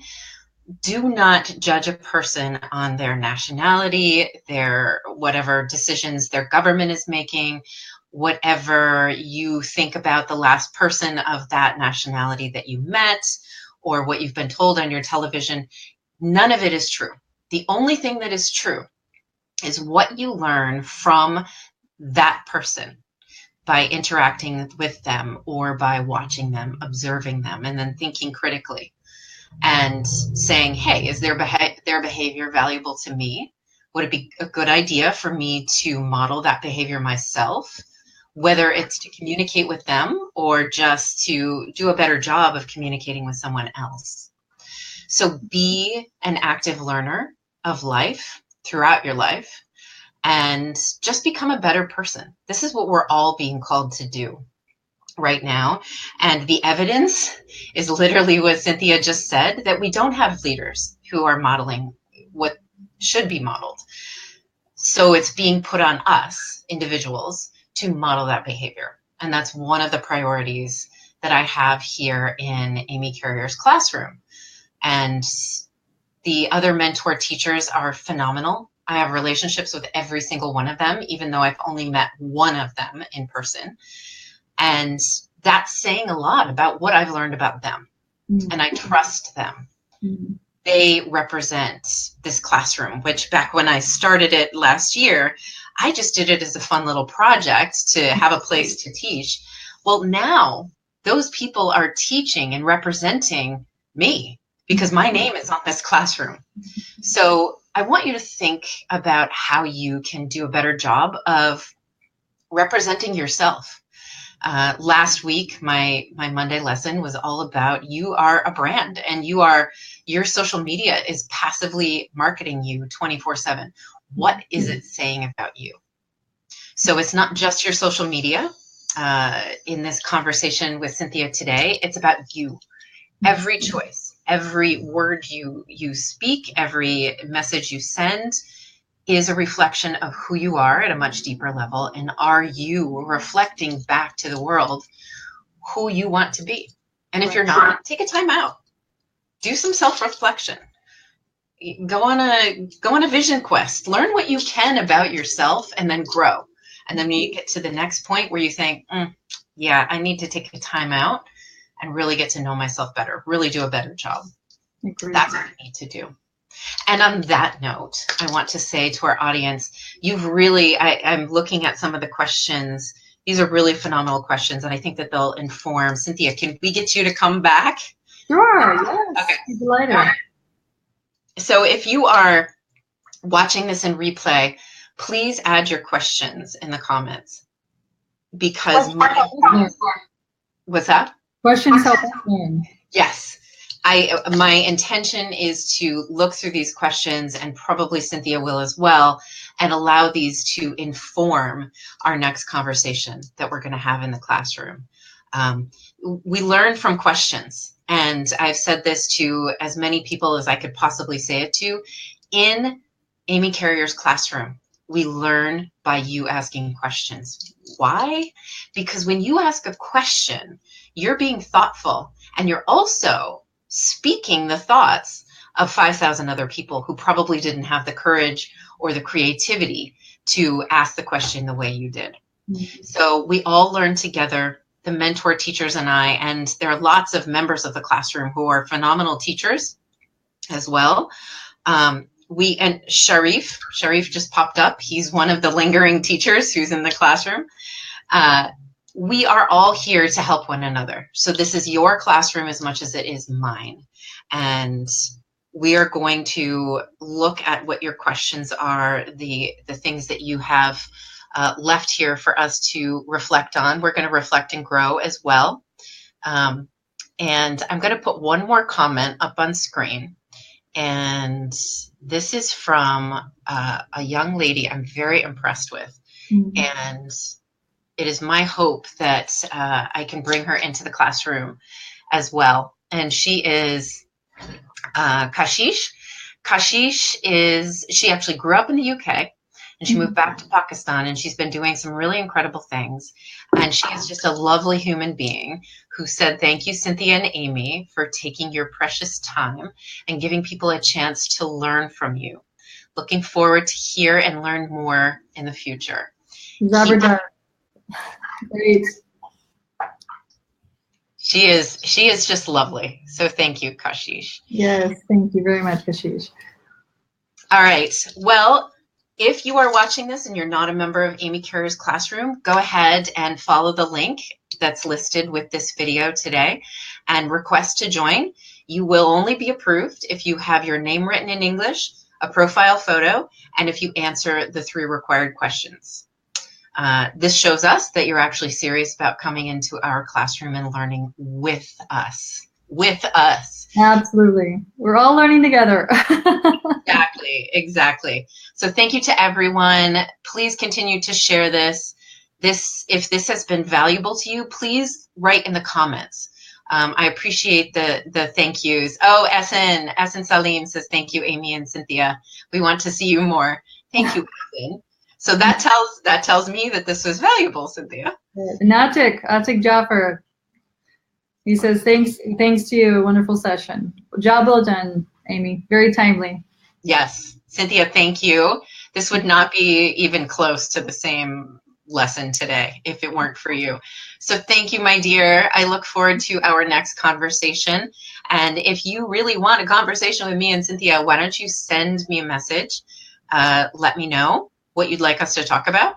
[SPEAKER 1] do not judge a person on their nationality, their whatever decisions their government is making, whatever you think about the last person of that nationality that you met, or what you've been told on your television. None of it is true. The only thing that is true is what you learn from that person by interacting with them or by watching them, observing them, and then thinking critically and saying, hey, is their behavior valuable to me? Would it be a good idea for me to model that behavior myself, whether it's to communicate with them or just to do a better job of communicating with someone else? So be an active learner of life throughout your life and just become a better person. This is what we're all being called to do right now. And the evidence is literally what Cynthia just said, that we don't have leaders who are modeling what should be modeled. So it's being put on us, individuals, to model that behavior. And that's one of the priorities that I have here in Amy Carrier's classroom. And the other mentor teachers are phenomenal. I have relationships with every single one of them, even though I've only met one of them in person. And that's saying a lot about what I've learned about them. Mm-hmm. And I trust them. Mm-hmm. They represent this classroom, which back when I started it last year, I just did it as a fun little project to have a place to teach. Well, now those people are teaching and representing me because my name is on this classroom. So I want you to think about how you can do a better job of representing yourself. Last week, my Monday lesson was all about you are a brand, and your social media is passively marketing you 24/7. What is it saying about you? So it's not just your social media. In this conversation with Cynthia today, it's about you. Every choice, every word you speak, every message you send is a reflection of who you are at a much deeper level. And are you reflecting back to the world who you want to be? And if you're not, take a time out. Do some self-reflection. Go on a vision quest. Learn what you can about yourself and then grow. And then when you get to the next point where you think, yeah, I need to take a time out and really get to know myself better, really do a better job. That's what you need to do. And on that note, I want to say to our audience, I'm looking at some of the questions. These are really phenomenal questions, and I think that they'll inform. Cynthia, can we get you to come back?
[SPEAKER 2] Sure, yes.
[SPEAKER 1] Okay.
[SPEAKER 2] Delighted.
[SPEAKER 1] Right. So if you are watching this in replay, please add your questions in the comments. Because what's that?
[SPEAKER 2] Questions help us learn.
[SPEAKER 1] Yes. My intention is to look through these questions, and probably Cynthia will as well, and allow these to inform our next conversation that we're going to have in the classroom. We learn from questions, and I've said this to as many people as I could possibly say it to. In Amy Carrier's classroom, we learn by you asking questions. Why? Because when you ask a question, you're being thoughtful, and you're also speaking the thoughts of 5,000 other people who probably didn't have the courage or the creativity to ask the question the way you did. Mm-hmm. So we all learn together, the mentor teachers and I, and there are lots of members of the classroom who are phenomenal teachers as well. And Sharif just popped up. He's one of the lingering teachers who's in the classroom. We are all here to help one another. So this is your classroom as much as it is mine. And we are going to look at what your questions are, the things that you have left here for us to reflect on. We're going to reflect and grow as well. And I'm going to put one more comment up on screen. And this is from a young lady I'm very impressed with. Mm-hmm. And it is my hope that I can bring her into the classroom as well. And she is Kashish. She actually grew up in the UK, and she moved back to Pakistan, and she's been doing some really incredible things. And she is just a lovely human being who said, thank you, Cynthia and Amy, for taking your precious time and giving people a chance to learn from you. Looking forward to hear and learn more in the future.
[SPEAKER 2] Great.
[SPEAKER 1] She is just lovely. So thank you, Kashish.
[SPEAKER 2] Yes, thank you very much, Kashish.
[SPEAKER 1] All right. Well, if you are watching this and you're not a member of Amy Carrier's classroom, go ahead and follow the link that's listed with this video today and request to join. You will only be approved if you have your name written in English, a profile photo, and if you answer the 3 required questions. This shows us that you're actually serious about coming into our classroom and learning with us.
[SPEAKER 2] Absolutely. We're all learning together.
[SPEAKER 1] Exactly. So thank you to everyone. Please continue to share this. If this has been valuable to you, please write in the comments. I appreciate the thank yous. Oh, Essen Salim says, thank you, Amy and Cynthia. We want to see you more. Thank you, Essen. So that tells me that this was valuable, Cynthia.
[SPEAKER 2] Atik Jaffer. He says, thanks to you, wonderful session. Job well done, Amy. Very timely.
[SPEAKER 1] Yes. Cynthia, thank you. This would not be even close to the same lesson today if it weren't for you. So thank you, my dear. I look forward to our next conversation. And if you really want a conversation with me and Cynthia, why don't you send me a message? Let me know what you'd like us to talk about,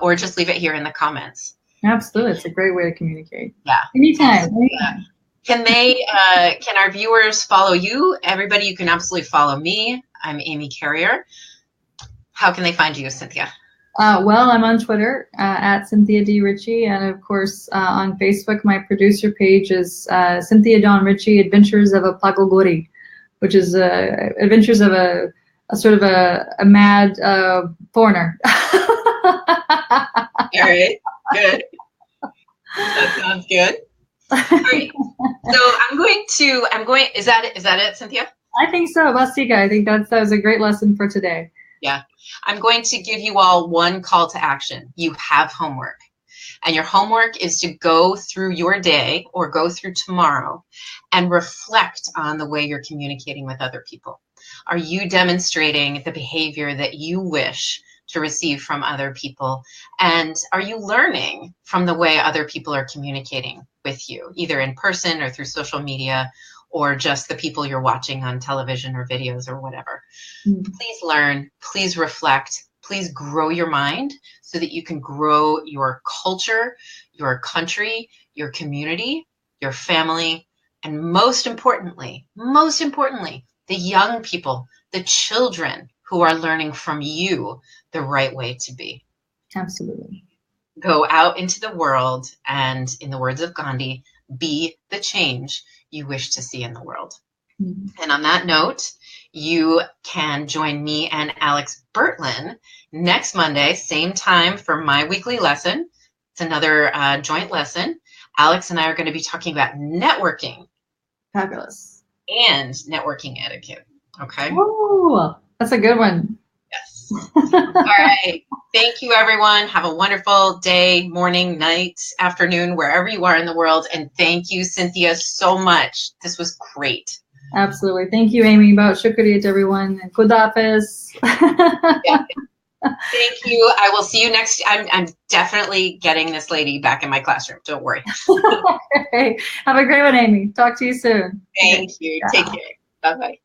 [SPEAKER 1] or just leave it here in the comments.
[SPEAKER 2] Absolutely. It's a great way to communicate.
[SPEAKER 1] Yeah.
[SPEAKER 2] Anytime.
[SPEAKER 1] Can our viewers follow you? Everybody, you can absolutely follow me. I'm Amy Carrier. How can they find you, Cynthia?
[SPEAKER 2] Well, I'm on Twitter at Cynthia D. Ritchie, and of course on Facebook, my producer page is Cynthia Dawn Ritchie, Adventures of a Pagogori, which is adventures of a sort of a mad foreigner.
[SPEAKER 1] All right, good. That sounds good. All right. So I'm going, is that it, Cynthia?
[SPEAKER 2] I think so. Bastika, I think that was a great lesson for today.
[SPEAKER 1] Yeah. I'm going to give you all one call to action. You have homework. And your homework is to go through your day or go through tomorrow and reflect on the way you're communicating with other people. Are you demonstrating the behavior that you wish to receive from other people? And are you learning from the way other people are communicating with you, either in person or through social media, or just the people you're watching on television or videos or whatever? Please learn, please reflect, please grow your mind so that you can grow your culture, your country, your community, your family, and most importantly, the young people, the children who are learning from you the right way to be.
[SPEAKER 2] Absolutely.
[SPEAKER 1] Go out into the world and, in the words of Gandhi, be the change you wish to see in the world. And on that note, you can join me and Alex Bertlin next Monday, same time for my weekly lesson. It's another joint lesson. Alex and I are going to be talking about networking.
[SPEAKER 2] Fabulous.
[SPEAKER 1] And networking etiquette. Okay.
[SPEAKER 2] Oh, that's a good one.
[SPEAKER 1] Yes. All right. Thank you, everyone. Have a wonderful day, morning, night, afternoon, wherever you are in the world. And thank you, Cynthia, so much. This was great.
[SPEAKER 2] Absolutely. Thank you, Amy. About shukriya to everyone. Khudafiz.
[SPEAKER 1] Yeah. Thank you. I will see you next. I'm definitely getting this lady back in my classroom. Don't worry.
[SPEAKER 2] Okay. Have a great one, Amy. Talk to you soon.
[SPEAKER 1] Thank you. Take care. Bye-bye.